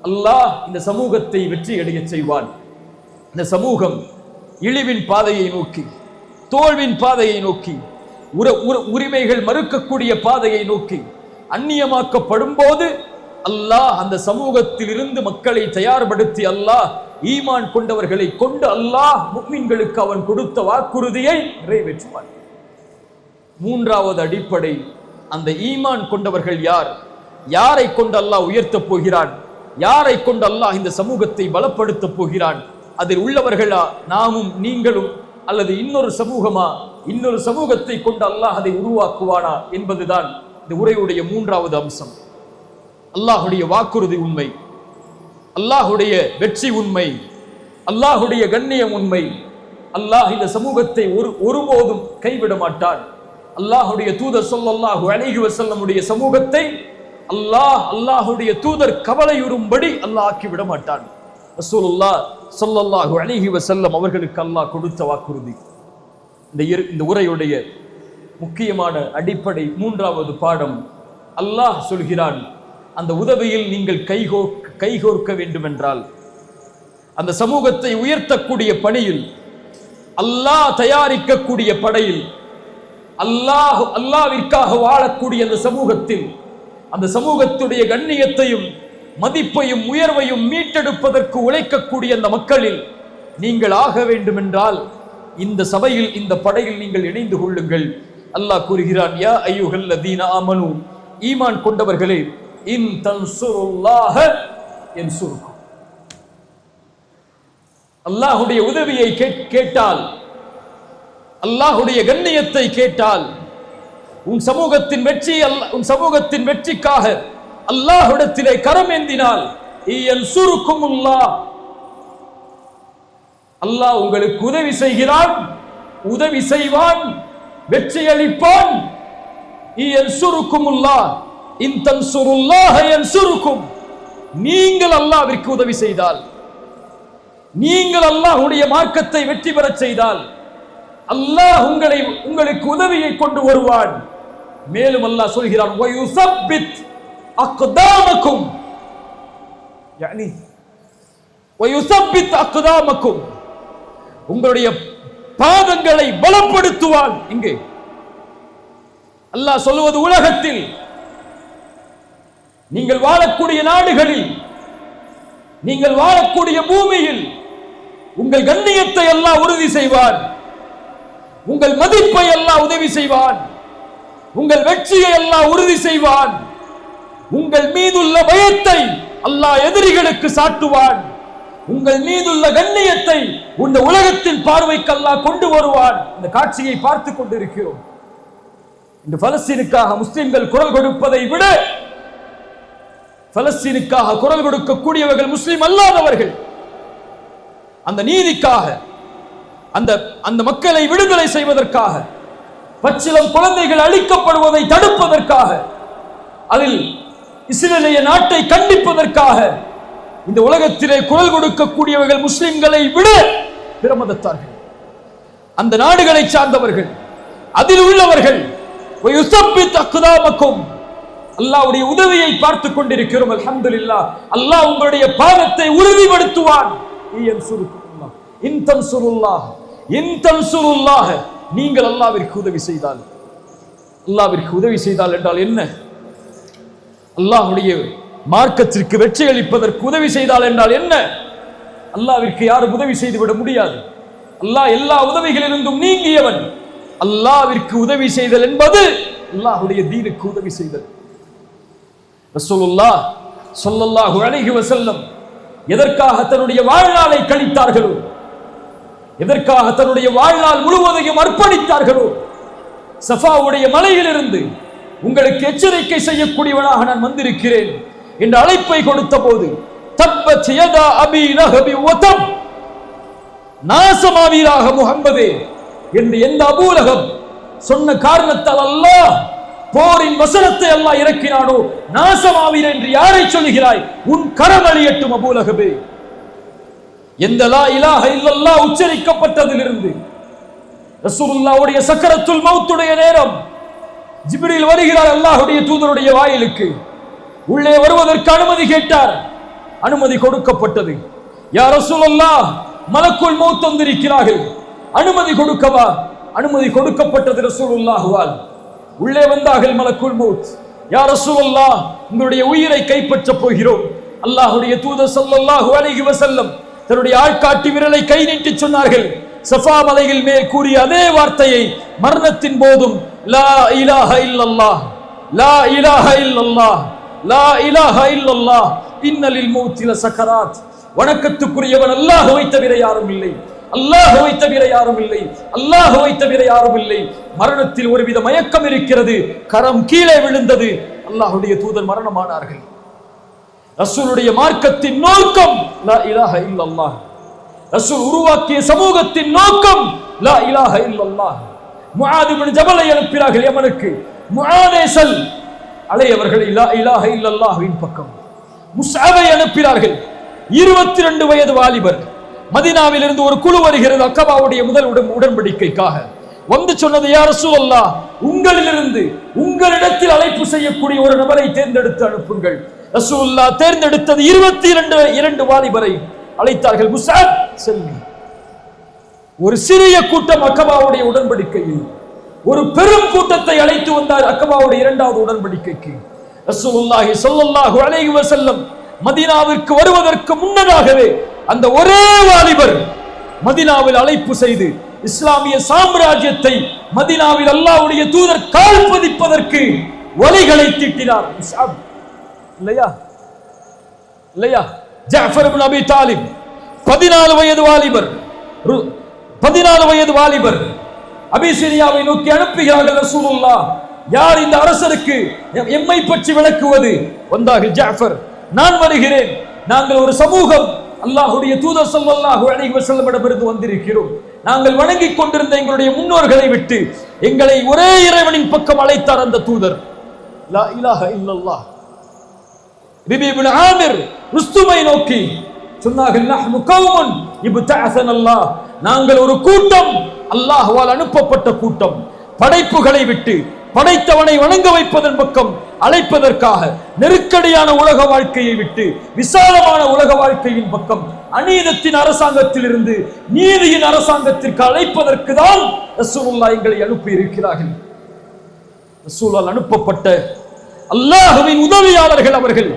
Speaker 2: அல்லாஹ் இந்த சமூகத்தை வெற்றி அடைய செய்வான். இந்த சமூகம் இழிவின் பாதையை நோக்கி, தோல்வின் பாதையை நோக்கி, உரிமைகள் மறுக்கக்கூடிய பாதையை நோக்கி அந்நியமாக்கப்படும் போது அல்லாஹ் அந்த சமூகத்தில் இருந்து மக்களை தயார்படுத்தி அல்லாஹ் ஈமான் கொண்டவர்களை கொண்டு அல்லாஹ் முஃமின்களுக்கு அவன் கொடுத்த வாக்குறுதியை நிறைவேற்றுவான். மூன்றாவது அடிப்படை, அந்த ஈமான் கொண்டவர்கள் யார்? யாரை கொண்டு அல்லாஹ் உயர்த்தப் போகிறான்? யாரை கொண்டு அல்லாஹ் இந்த சமூகத்தை பலப்படுத்த போகிறான்? அதில் உள்ளவர்களா நாமும் நீங்களும், அல்லது இன்னொரு சமூகமா? இன்னொரு சமூகத்தை கொண்டு அல்லாஹ் அதை உருவாக்குவானா என்பதுதான் இந்த உரையுடைய மூன்றாவது அம்சம். அல்லாஹுடைய வாக்குறுதி உண்மை, அல்லாஹுடைய வெற்றி உண்மை, அல்லாஹுடைய கண்ணியம் உண்மை. அல்லாஹ் இந்த சமூகத்தை ஒருபோதும் கைவிட மாட்டான். அல்லாஹுடைய தூதர் ஸல்லல்லாஹு அலைஹி வஸல்லமுடைய சமூகத்தை அல்லாஹுடைய தூதர் கவலையுறும்படி அல்லாஹ் ஆக்கிவிட மாட்டான். ரசூலுல்லாஹ் ஸல்லல்லாஹு அலைஹி வஸல்லம் அவர்களுக்கு அல்லாஹ் கொடுத்த வாக்குறுதி. இந்த உரையுடைய முக்கியமான அடிப்படை மூன்றாவது பாடம். அல்லாஹ் சொல்கிறான், அந்த உதவியில் நீங்கள் கைகோர்க்க வேண்டும் என்றால், அந்த சமூகத்தை உயர்த்தக்கூடிய பணியில், அல்லாஹ் தயாரிக்கக்கூடிய படையில், அல்லாஹ்விற்காக வாழக்கூடிய அந்த சமூகத்தில், அந்த சமூகத்துடைய கண்ணியத்தையும் மதிப்பையும் உயர்வையும் மீட்டெடுப்பதற்கு உழைக்கக்கூடிய அந்த மக்களில் நீங்கள் ஆக வேண்டும் என்றால் இந்த சபையில், இந்த படையில் நீங்கள் இணைந்து கொள்ளுங்கள். அல்லாஹ் கூறுகிறான், யா அய்யுஹல்லதீன ஆமனூ, ஈமான் கொண்டவர்களே, இன் தன்சுருல்லாஹ யன்சுருக்கும், அல்லாஹ்வுடைய உதவியை கேட்டால், அல்லாஹ்வுடைய கண்ணியத்தை கேட்டால், உன் சமூகத்தின் வெற்றிக்காக அல்லாஹ்விடத்திலே கரம் ஏந்தினால், யன்சுருக்குமுல்லாஹ், அல்லாஹ் உங்களுக்கு உதவி செய்கிறான், உதவி செய்வான், வெற்றி அளிப்பான். நீங்கள் அல்லாஹ்விற்கு உதவி செய்தால், நீங்கள் அல்லாஹ்வுடைய மார்க்கத்தை வெற்றி பெறச் செய்தால் அல்லாஹ் உங்களுக்கு உதவியை கொண்டு வருவான். மேலும் அல்லாஹ் சொல்கிறான், வயுஸப்பித் அக்தாமக்கும், யானி வயுஸப்பித் அக்தாமக்கும், உங்களுடைய பாதங்களை பலப்படுத்துவான். இங்கே அல்லாஹ் சொல்வது, உலகத்தில் நீங்கள் வாழக்கூடிய நாடுகளில், நீங்கள் வாழக்கூடிய பூமியில் உங்கள் கண்ணியத்தை அல்லாஹ் உறுதி செய்வான், உங்கள் மதிப்பை அல்லாஹ் உதவி செய்வான், உங்கள் வெற்றியை அல்லாஹ் உறுதி செய்வான், உங்கள் மீதுள்ள பயத்தை அல்லாஹ் எதிரிகளுக்கு சாட்டுவான், உங்கள் மீதுள்ள கண்ணியத்தை இந்த உலகத்தின் பார்வைக்கு அல்லாஹ் கொண்டு வருவான். இந்த காட்சியை பார்த்துக் கொண்டிருக்கிறோம். இந்த பலஸ்தீனுக்காக முஸ்லிம்கள் குரல் கொடுப்பதை விட பலஸ்தீனுக்காக குரல் கொடுக்கக்கூடியவர்கள் முஸ்லிம் அல்லாதவர்கள். அந்த நீதிக்காக, அந்த மக்களை விடுதலை செய்வதற்காக, பச்சிளம் குழந்தைகள் அழிக்கப்படுவதை தடுப்பதற்காக, அதில் இஸ்ரேலிய நாட்டை கண்டிப்பதற்காக இந்த உலகத்திலே குரல் கொடுக்கக்கூடியவர்கள் முஸ்லிம்களை விட பிற மதத்தார்கள், அந்த நாடுகளை சார்ந்தவர்கள், அதில் உள்ளவர்கள். அல்லாஹ்வுடைய உதவியை பார்த்துக் கொண்டிருக்கிறோம். அல்ஹம்துலில்லாஹ். அல்லாஹ் உங்களுடைய பாதத்தை உறுதிப்படுத்துவான். நீங்கள் அல்லாஹ்விற்கு உதவி செய்தால், அல்லாஹ்விற்கு உதவி செய்தால் என்றால் என்ன? அல்லாஹ்வுடைய மார்க்கத்திற்கு வெற்றி அளிப்பதற்கு உதவி செய்தால் என்றால் என்ன? அல்லாஹ்விற்கு யாரும் உதவி செய்துவிட முடியாது. அல்லாஹ் எல்லா உதவிகளிலிருந்தும் நீங்கியவன். அல்லாஹ்விற்கு உதவி செய்தல் என்பது அல்லாஹ்வுடைய தீனுக்கு உதவி செய்தல். ரசூலுல்லாஹ் ஸல்லல்லாஹு அலைஹி வஸல்லம் எதற்காக தன்னுடைய வாழ்நாளை கழித்தார்களோ, எதற்காக தன்னுடைய வாழ்நாள் முழுவதையும் அர்ப்பணித்தார்களோ, சஃபாவுடைய மலையிலிருந்து உங்களுக்கு எச்சரிக்கை செய்யக்கூடியவனாக நான் வந்திருக்கிறேன் என்ற அழைப்பை கொடுத்த போது, தப்பத் யதா அபி லஹபி வதம், நாசமாவீராக முஹம்மதே என்று எந்த அபூ லஹப் சொன்ன காரணத்தால் அல்லாஹ் போரின் வசனத்தை அல்லாஹ் இறக்கினானோ, நாசமாவீர் என்று யாரை சொல்கிறாய்? உன் கரம் அழியட்டும் அபூ லஹபே. எந்த லா இலாஹ இல்லல்லாஹ் உச்சரிக்கப்பட்டதிலிருந்து ரசூலுல்லாஹ்வுடைய சக்கரத்துல் மௌத்துடைய நேரம் ஜிப்ரீல் வருகிறார் அல்லாஹ்வுடைய தூதருடைய வாயிலுக்கு. உள்ளே வருவதற்கு அனுமதி கேட்டார். அனுமதி கொடுக்கப்பட்டது. யா ரசூலுல்லாஹ், மலக்குல் மௌத் வந்திருக்கிறார்கள், அனுமதி கொடுக்கவா? அனுமதி கொடுக்கப்பட்டது ரசூலுல்லாஹ்வால். உள்ளே வந்தார்கள் மலக்குல் மௌத். யா ரசூலுல்லாஹ், உங்களுடைய உயிரை கைப்பற்றப் போகிறோம். அல்லாஹ்வுடைய தூதர் ஸல்லல்லாஹு அலைஹி வஸல்லம் தன்னுடைய ஆள்காட்டி விரலை கை நீட்டி சொன்னார்கள். சஃபா மலையில் மேல் கூறிய அதே வார்த்தையை மரணத்தின் போதும், லா இலாஹ இல்லல்லாஹ், லா இலாஹ இல்லல்லாஹ், லா இலாஹ இல்லல்லாஹ், இன்னலில் மௌத்தி லசகராத். வணக்கத்துக்குரியவன் அல்லாஹ்வை தவிர யாரும் இல்லை, அல்லாஹ்வை தவிர யாரும் இல்லை, அல்லாஹ்வை தவிர யாரும் இல்லை. மரணத்தில் ஒருவித மயக்கம் இருக்கிறது. கரம் கீழே விழுந்தது. அல்லாஹ்வுடைய தூதர் மரணமானார்கள். ரசூலுடைய மார்க்கத்தின் நோக்கம் லா இலாஹ இல்லல்லாஹ். ரசூல் உருவாக்கிய சமூகத்தின் நோக்கம் லா இலாஹ இல்லல்லாஹ். முஆத் இப்னு ஜபலை அனுப்பினார்கள் யமனுக்கு. முஆதே செல், அலையவர்களை லா இலாஹ இல்லல்லாஹ்வின் பக்கம். முஸ்அபை அனுப்பினார்கள். 22 வயது வாலிபர். மதீனாவில் இருந்து ஒரு குழு வருகிறது அக்கபாவுடைய முதல் உடன்படிக்கைக்காக. வந்து சொன்னது, யா ரசூலல்லாஹ், உங்களிலிருந்து உங்களிடத்தில் அழைப்பு செய்யக்கூடிய ஒரு நபரை தேர்ந்தெடுத்து அனுப்புங்கள். ரசூலுல்லாஹ் தேர்ந்தெடுத்தது 22 வாலிபரை அழைத்தார்கள். முஸ்அப் செல்வி. ஒரு சிறிய கூட்டம் அக்கபாவுடைய உடன்படிக்கையில், ஒரு பெரும் கூட்டத்தை அழைத்து வந்தார் அக்கபாவுடைய 2வது உடன்படிக்கைக்கு. ரசூலுல்லாஹி ஸல்லல்லாஹு அலைஹி வஸல்லம் மதீனாவிற்கு வருவதற்கு முன்னதாகவே அந்த ஒரே வாலிபர் மதீனாவில் அழைப்பு செய்து இஸ்லாமிய சாம்ராஜ்யத்தை மதீனாவில் அல்லாஹ்வுடைய தூதர் கால் பதிப்பதற்கு வழிகளை தீட்டினார். முஸ்அப் இல்லையா? இல்லையா? ஜஅஃபர் இப்னு அபி தாலிப் 14 வயது வாலிபர், 14 வயது வாலிபர் அபிசீனியாவை நோக்கி அனுப்புகிறார்கள் ரசூலுல்லாஹ். யார் இந்த அரசருக்கு எம்மை பற்றி விளக்குவது? வந்தார்கள். ஜஅஃபர், நான் வருகிறேன். நாங்கள் ஒரு சமூகம், அல்லாஹ்வுடைய தூதர் ஸல்லல்லாஹு அலைஹி வஸல்லமிடமிருந்து வந்திருக்கிறோம். நாங்கள் வணங்கிக் கொண்டிருந்த எங்களுடைய முன்னோர்களை விட்டு எங்களை ஒரே இறைவனின் பக்கம் அழைத்தார் அந்த தூதர். லா இலாஹ இல்லல்லாஹ். ரபீ இப்னு ஆமிர் ருஸ்துமை நோக்கி சொன்னார்கள், நஹ்னு கௌமுன் இப்தஅஸனல்லாஹ், நாங்கள் ஒரு கூட்டம், அல்லாஹ்வால் அனுப்பப்பட்ட கூட்டம். படைப்புகளை விட்டு படைத்தவனை வணங்க வைப்பதன் பக்கம் அழைப்பதற்காக, நெருக்கடியான உலக வாழ்க்கையை விட்டு விசாலமான உலக வாழ்க்கையின் பக்கம், அநீதத்தின் அரசாங்கத்தில் இருந்து நீதியின் அரசாங்கத்திற்கு அழைப்பதற்கு தான் ரசூலுல்லாஹ் எங்களை அனுப்பி இருக்கிறார்கள். ரசூலால் அனுப்பப்பட்ட அல்லாஹ்வின் உதவியாளர்கள் அவர்கள்.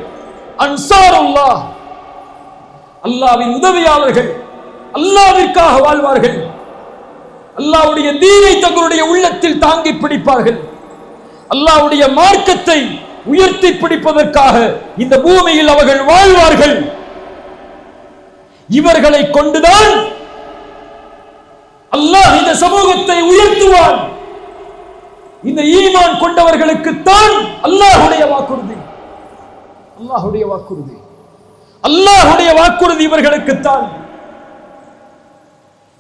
Speaker 2: அன்சாருல்லாஹ், அல்லாஹ்வின் உதவியாளர்கள். அல்லாஹ்விற்காக வாழ்வார்கள். அல்லாஹ்வுடைய தீனை தங்களுடைய உள்ளத்தில் தாங்கி பிடிப்பார்கள். அல்லாஹ்வுடைய மார்க்கத்தை உயர்த்தி பிடிப்பதற்காக இந்த பூமியில் அவர்கள் வாழ்வார்கள். இவர்களை கொண்டுதான் அல்லாஹ் இந்த சமூகத்தை உயர்த்துவான். இந்த ஈமான் கொண்டவர்களுக்கு தான் அல்லாஹ்வுடைய வாக்குறுதி. அல்லாஹ்வுடைய வாக்குறுதி, அல்லாஹ்வுடைய வாக்குறுதி இவர்களுக்கு தான்.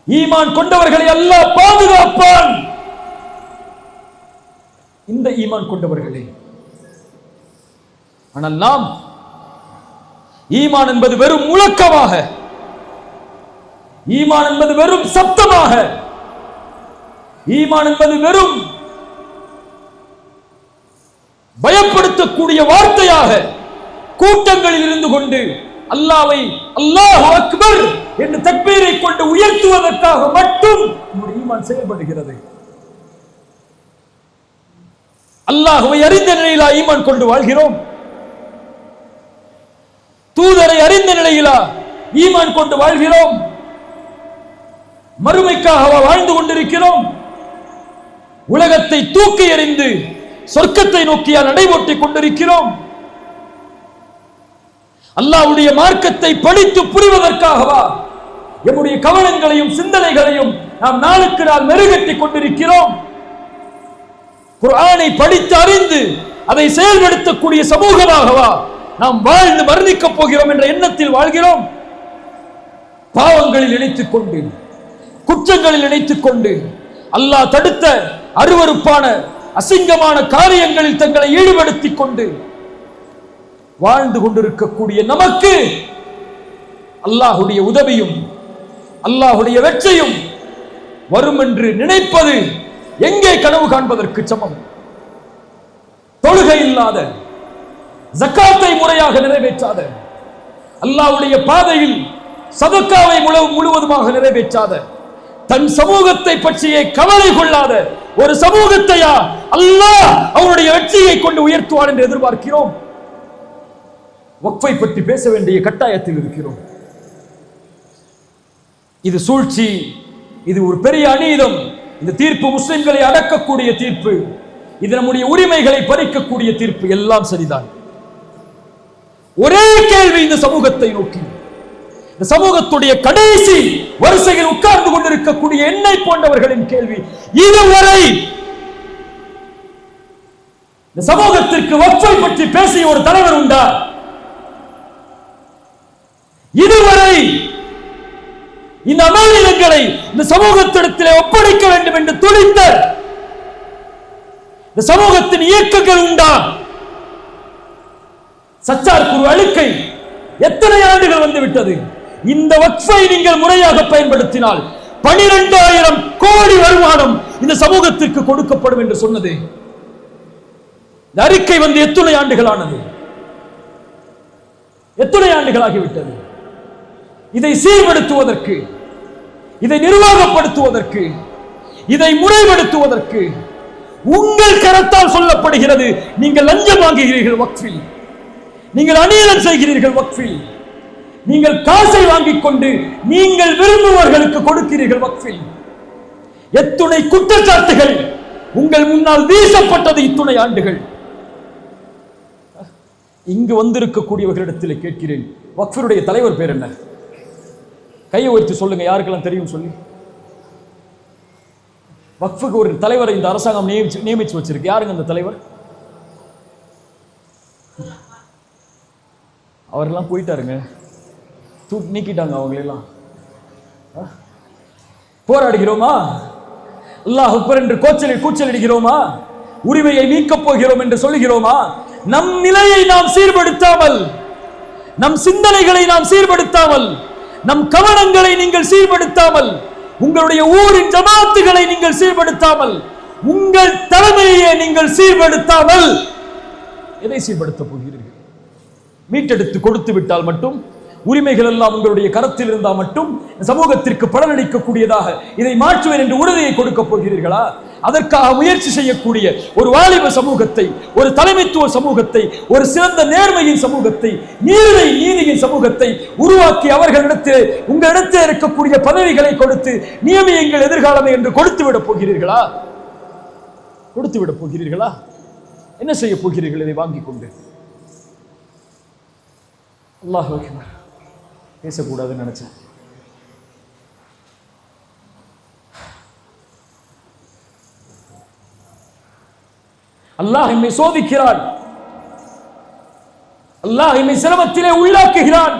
Speaker 2: ஈமான் கொண்டவர்களை அல்லாஹ் பாதுகாப்பான். இந்த ஈமான் கொண்டவர்களே. ஆனால் நாம் ஈமான் என்பது வெறும் முழக்கமாக, ஈமான் என்பது வெறும் சப்தமாக, ஈமான் என்பது வெறும் பயப்படுத்தக்கூடிய வார்த்தையாக கூட்டங்களில் இருந்து கொண்டு அல்லாஹ்வை அல்லாஹு அக்பர் என்று தக்பீரை கொண்டு உயர்த்துவதற்காக மட்டும் நம்முடைய ஈமான் செயல்படுகிறது. அல்லாஹ்வை அறிந்த நிலையிலா ஈமான் கொண்டு வாழ்கிறோம்? தூதரை அறிந்த நிலையிலா ஈமான் கொண்டு வாழ்கிறோம்? மறுமைக்காக வாழ்ந்து கொண்டிருக்கிறோம்? உலகத்தை தூக்கி எறிந்து சொர்க்கத்தை நோக்கியா நடைபோட்டிக் கொண்டிருக்கிறோம்? அல்லாஹ்வுடைய மார்க்கத்தை படித்து புரிவதற்காகவா நம்முடைய கவனங்களையும் சிந்தனைகளையும் நாம் நாளுக்கு நாள் மெருகேற்றிக் கொண்டிருக்கிறோம்? குர்ஆனை படித்து அறிந்து அதை செயல்படுத்தக்கூடிய சமூகமாகவா நாம் வாழ்ந்து மரணிக்கப் போகிறோம் என்ற எண்ணத்தில் வாழ்கிறோம்? பாவங்களில் இணைத்துக் கொண்டு, குற்றங்களில் இணைத்துக் கொண்டு, அல்லாஹ் தடுத்த அருவருப்பான அசிங்கமான காரியங்களில் தங்களை ஈடுபடுத்திக் கொண்டு வாழ்ந்து கொண்டிருக்கக்கூடிய நமக்கு அல்லாஹ்வுடைய உதவியும் அல்லாஹ்வுடைய வெற்றியும் வரும் என்று நினைப்பது எங்கே கனவு காண்பதற்கு சமம்? தொழுகை இல்லாத, ஜக்காத்தை முறையாக நிறைவேற்றாத, அல்லாஹ்வுடைய பாதையில் சதக்காவை முழுவதுமாக நிறைவேற்றாத, தன் சமூகத்தை பற்றியே கவலை கொள்ளாத ஒரு சமூகத்தையா அல்லாஹ் அவருடைய வெற்றியை கொண்டு உயர்த்துவார் என்று எதிர்பார்க்கிறோம்? வக்ஃபை பற்றி பேச வேண்டிய கட்டாயத்தில் இருக்கிறோம். இது சூழ்ச்சி, இது ஒரு பெரிய அநீதம். இந்த தீர்ப்பு முஸ்லிம்களை அடக்கக்கூடிய தீர்ப்பு, இது நம்முடைய உரிமைகளை பறிக்கக்கூடிய தீர்ப்பு. எல்லாம் சரிதான். ஒரே கேள்வி இந்த சமூகத்தை நோக்கி, இந்த சமூகத்துடைய கடைசி வரிசையில் உட்கார்ந்து கொண்டிருக்கக்கூடிய என்னை போன்றவர்களின் கேள்வி, இதுவரை இந்த சமூகத்திற்கு வக்ஃபை பற்றி பேசிய ஒரு தலைவர் உண்டா? இதுவரை இந்த அமானிதங்களை இந்த சமூகத்திடத்திலே ஒப்படைக்க வேண்டும் என்று துடித்த இந்த சமூகத்தின் இயக்கங்கள் உண்டா? சச்சார் குரு அழுக்கை எத்தனை ஆண்டுகள் வந்துவிட்டது. இந்த வக்ஃபை நீங்கள் முறையாக பயன்படுத்தினால் 12,000 கோடி வருமானம் இந்த சமூகத்திற்கு கொடுக்கப்படும் என்று சொன்னது. இந்த அறிக்கை வந்து எத்தனை ஆண்டுகள் ஆனது? எத்தனை ஆண்டுகளாகிவிட்டது? இதை சீர்படுத்துவதற்கு, இதை நிர்வாகப்படுத்துவதற்கு, இதை முறைப்படுத்துவதற்கு உங்கள் கரத்தால் சொல்லப்படுகிறது. நீங்கள் லஞ்சம் வாங்குகிறீர்கள் வக்ஃபில், நீங்கள் அநியாயம் செய்கிறீர்கள் வக்ஃபில், நீங்கள் காசை வாங்கிக் கொண்டு நீங்கள் விரும்புவர்களுக்கு கொடுக்கிறீர்கள் வக்ஃபில். எத்துணை குற்றச்சாட்டுகள் உங்கள் முன்னால் வீசப்பட்டது இத்துணை ஆண்டுகள். இங்கு வந்திருக்கக்கூடியவர்களிடத்தில் கேட்கிறேன், வக்ஃபினுடைய தலைவர் பேர் என்ன? கையை உயர்த்தி சொல்லுங்க, யாருக்கெல்லாம் தெரியும் சொல்லி. வக்ஃபுக்கு ஒரு தலைவரை இந்த அரசாங்கம் நியமிச்சு வச்சிருக்கு. யாருங்க அந்த தலைவர்? அவரெல்லாம் போயிட்டாருங்க,
Speaker 3: நீக்கிட்டாங்க அவங்களெல்லாம். போராடுகிறோமா? அல்லாஹ் அக்பர் என்று கூச்சலிடுகிறோமா? உரிமையை மீட்கப் போகிறோம் என்று சொல்லுகிறோமா? நம் நிலையை நாம் சீர்படுத்தாமல், நம் சிந்தனைகளை நாம் சீர்படுத்தாமல், நம் கவனங்களை நீங்கள் சீர்படுத்தாமல், உங்களுடைய ஊரின் ஜமாத்துகளை நீங்கள் சீர்படுத்தாமல், உங்கள் தலைமையை நீங்கள் சீர்படுத்தாமல் எதை சீர்படுத்த போகிறீர்கள்? மீட்டெடுத்து கொடுத்து விட்டால் மட்டும், உரிமைகள் எல்லாம் உங்களுடைய கரத்தில் இருந்தால் மட்டும் சமூகத்திற்கு பலனளிக்கக்கூடியதாக இதை மாற்றுவேன் என்று உறுதியை கொடுக்க போகிறீர்களா? அதற்காக முயற்சி செய்யக்கூடிய ஒரு வாலிப சமூகத்தை, ஒரு தலைமைத்துவ சமூகத்தை, ஒரு சிறந்த நேர்மையின் சமூகத்தை, நீதியின் சமூகத்தை உருவாக்கி அவர்களிடத்தில் உங்களிடத்தில் இருக்கக்கூடிய பதவிகளை கொடுத்து நியமியுங்கள் எதிர்காலமே என்று கொடுத்து விட போகிறீர்களா? கொடுத்து விட போகிறீர்களா? என்ன செய்ய போகிறீர்கள் இதை வாங்கிக் கொண்டு? அல்லாஹ் அக்பர். பேசக்கூடாதுன்னு நினைச்சேன். அல்லாஹ் என்னை சோதிக்கிறான். அல்லாஹ் என்னை சிரமத்திலே உள்ளாக்குகிறான்.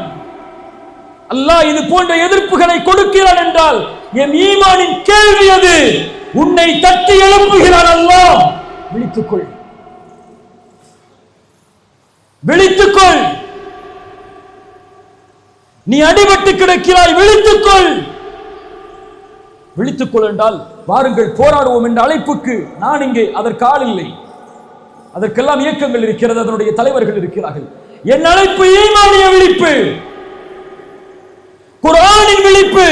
Speaker 3: அல்லாஹ் இது போன்ற எதிர்ப்புகளை கொடுக்கிறான் என்றால் என் ஈமானின் கேள்வி அது. உன்னை தட்டி எழுப்புகிறான் அல்லாஹ். விழித்துக்கொள், விழித்துக்கொள். நீ அடிபட்டு கிடக்கிறாய், விழித்துக்கொள். விழித்துக்கொள் என்றால் வாருங்கள் போராடுவோம் என்ற அழைப்புக்கு நான் இங்கே அதற்கு ஆள் இல்லை. அதற்கெல்லாம் இயக்கங்கள் இருக்கிறது, அதனுடைய தலைவர்கள் இருக்கிறார்கள். என் அழைப்பு ஈமானிய விழிப்பு, குர்ஆனின் விழிப்பு,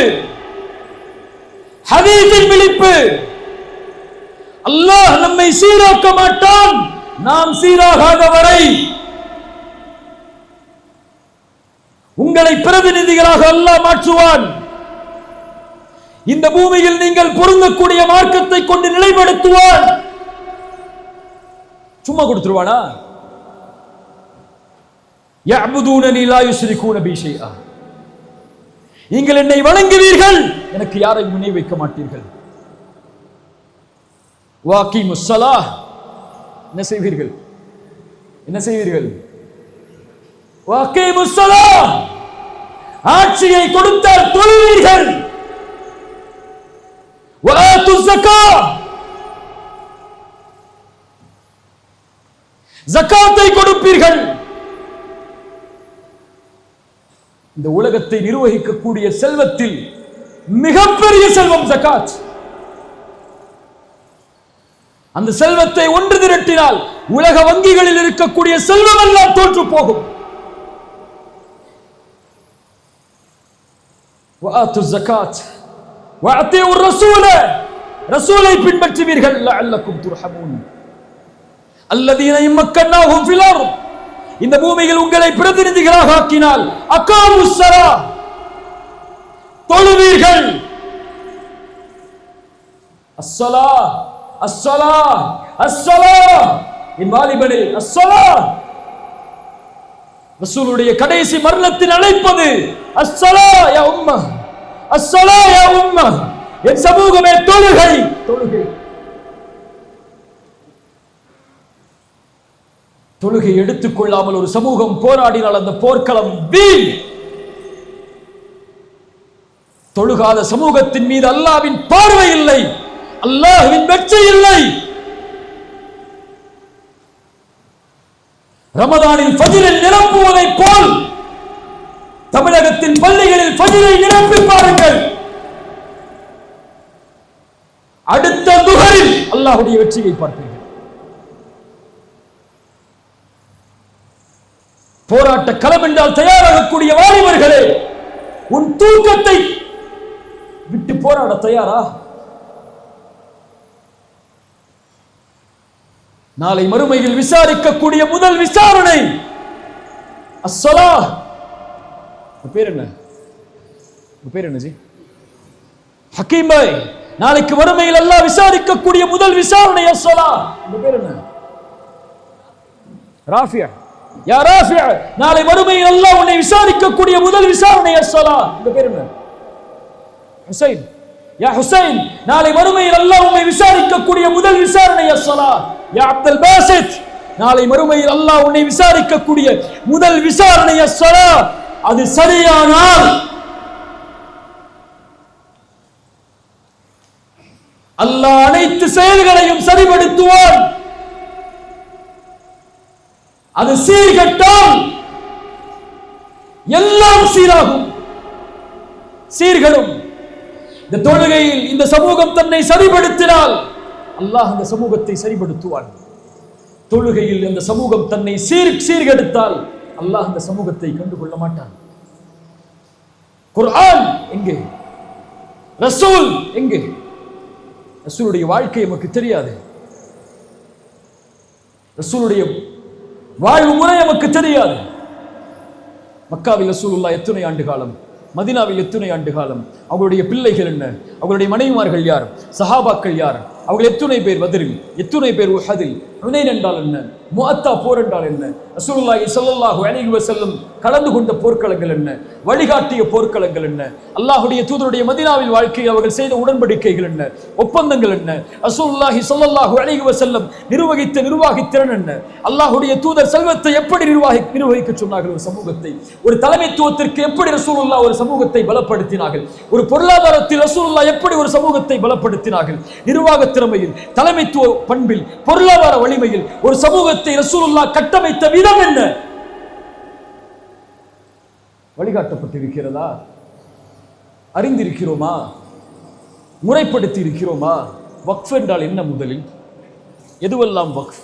Speaker 3: ஹதீஸின் விழிப்பு. அல்லாஹ் நம்மை சீராக்க மாட்டான் நாம் சீராகாத வரை. உங்களை பிரதிநிதிகளாக அல்லாஹ் மாற்றுவான். இந்த பூமியில் நீங்கள் பொருந்தக்கூடிய மார்க்கத்தை கொண்டு நிலைப்படுத்துவான். சும்மா கொடுத்துருவானா? யஅபுதூனனி லா யுஷ்ரிகூன பி ஷைஆ. நீங்கள் என்னை வணங்குவீர்கள், எனக்கு யாரையும் இணை வைக்க மாட்டீர்கள். வாகீமுஸ் ஸலாஹ். என்ன செய்வீர்கள்? என்ன செய்வீர்கள்? வாகீமுஸ் ஸலாஹ். ஆட்சியை கொடுத்தால் தொழுவீர்கள். வஆத்துஸ் ஸகாத். ஜகாத்தை கொடுப்பீர்கள். இந்த உலகத்தை நிர்வகிக்கக்கூடிய செல்வத்தில் மிகப்பெரிய செல்வம் ஜகாத். அந்த செல்வத்தை ஒன்று திரட்டினால் உலக வங்கிகளில் இருக்கக்கூடிய செல்வம் எல்லாம் தோற்று போகும். வஆத்துஸ் ஸகாத் வஅதீஉர் ரசூல. ரசூலை பின்பற்றுவீர்கள். லஅல்லக்கும் துர்ஹமூன். அல்லதீன இம்மக்கன்னாஹும் ஃபில் அர்த். இந்த பூமியில் உங்களை பிரதிநிதிகளாக ஆக்கினால் அகாமுஸ் ஸலாஹ். தொழுவீர்கள். அஸ்ஸலாஹ் அஸ்ஸலாஹ் அஸ்ஸலாஹ். என் வாலிபனே, அஸ்ஸலாஹ். ரசூலுடைய கடைசி மரணத்தின் அழைப்பது அஸ்ஸலாஹ் யா உம்ம, அஸ்ஸலாஹ் யா உம்ம. என் சமூகமே, தொழுகை, தொழுகை. தொழுகை எடுத்துக்கொள்ளாமல் ஒரு சமூகம் போராடினால் அந்த போர்க்களம் வீண். தொழுகாத சமூகத்தின் மீது அல்லாஹ்வின் பார்வை இல்லை, அல்லாஹ்வின் வெற்றி இல்லை. ரமதானில் ஃபஜ்ரை நிரப்புவதை போல் தமிழகத்தின் பள்ளிகளில் ஃபஜ்ரை நிரப்பி பாருங்கள். அடுத்த துஹரில் அல்லாஹ்வுடைய வெற்றியை பார்ப்பீர்கள். போராட்ட களம் என்றால் தயாராகக்கூடிய வாலிபர்களே, உன் தூக்கத்தை விட்டு போராட தயாரா? நாளை மறுமையில் விசாரிக்கக்கூடிய முதல் விசாரணை அஸ்ஸலாஹ். பேர் என்ன? பேர் என்ன ஜி? ஹக்கீம் பாய். நாளைக்கு மறுமையில் அல்லாஹ் விசாரிக்கக்கூடிய முதல் விசாரணை அஸ்ஸலாஹ். பேர் என்ன? ராஃபியா. யா ராஃபியா, நாளை மறுமையில் அல்லாஹ் உன்னை விசாரிக்கக்கூடிய முதல் விசாரணை அஸ்ஸலாஹ். இந்த பேர் என்ன? ஹுசைன். யா ஹுசைன், நாளை மறுமையில் அல்லாஹ் உன்னை விசாரிக்கக்கூடிய முதல் விசாரணை அஸ்ஸலாஹ். யா அப்துல் பாசித், நாளை மறுமையில் அல்லாஹ் உன்னை விசாரிக்கக்கூடிய முதல் விசாரணை அஸ்ஸலாஹ். அது சரியானால் அல்லாஹ் அனைத்து செயல்களையும் சரிபடுத்துவான். அது சீர்கட்டால் எல்லாம் சீராகும், சீர்கடும். இந்த தொழுகையில் இந்த சமூகம் தன்னை சரிபடுத்தினால் அல்லாஹ் அந்த சமூகத்தை சரிபடுத்துவான். தொழுகையில் இந்த சமூகம் தன்னை சீர்கெடுத்தால் அல்லாஹ் அந்த சமூகத்தை கண்டுகொள்ள மாட்டான். குர்ஆன் எங்கே? ரசூல் எங்கே? ரசூலுடைய வாழ்க்கை நமக்கு தெரியாது. ரசூலுடைய வாழ்வு முறை நமக்கு தெரியாது. மக்காவில் ரசூலுல்லாஹ் எத்தனை ஆண்டு காலம், மதீனாவில் எத்தனை ஆண்டு காலம், அவர்களுடைய பிள்ளைகள் என்ன, அவர்களுடைய மனைவிமார்கள் யார், சஹாபாக்கள் யார், அவர்கள் எத்தனை பேர் பத்ரில், எத்தனை பேர் உஹதில், ஹுனைன் என்றால் என்ன, முஅத்தா போர் என்றால் என்ன, ரசூலுல்லாஹி ஸல்லல்லாஹு அலைஹி வஸல்லம் கலந்து கொண்ட போர்க்களங்கள் என்ன, வழிகாட்டிய போர்க்களங்கள் என்ன, அல்லாஹ்வுடைய தூதருடைய மதீனாவில் வாழ்க்கையில் அவர்கள் செய்த உடன்படிக்கைகள் என்ன, ஒப்பந்தங்கள் என்ன, ரசூலுல்லாஹி ஸல்லல்லாஹு அலைஹி வஸல்லம் நிர்வகித்த நிர்வாகத்திறன் என்ன, அல்லாஹ்வுடைய தூதர் செல்வத்தை எப்படி நிர்வகிக்க சொன்னார்கள், ஒரு சமூகத்தை, ஒரு தலைமைத்துவத்திற்கு எப்படி ரசூலுல்லாஹ் ஒரு சமூகத்தை பலப்படுத்தினார்கள், ஒரு பொருளாதாரத்தில் ரசூலுல்லாஹ் எப்படி ஒரு சமூகத்தை பலப்படுத்தினார்கள், நிர்வாக திறமையில், தலைமைத்துவ பண்பில், பொருளாதார வலிமையில் ஒரு சமூகத்தை ரசூலுல்லாஹ் கட்டமைத்த விதம் என்ன வழிகாட்டப்பட்டிருக்கிறதா? அறிந்திருக்கிறோமா? முறைப்படுத்தி இருக்கிறோமா? வக்ஃப் என்றால் என்ன? முதலில் எதுவெல்லாம் வக்ஃப்,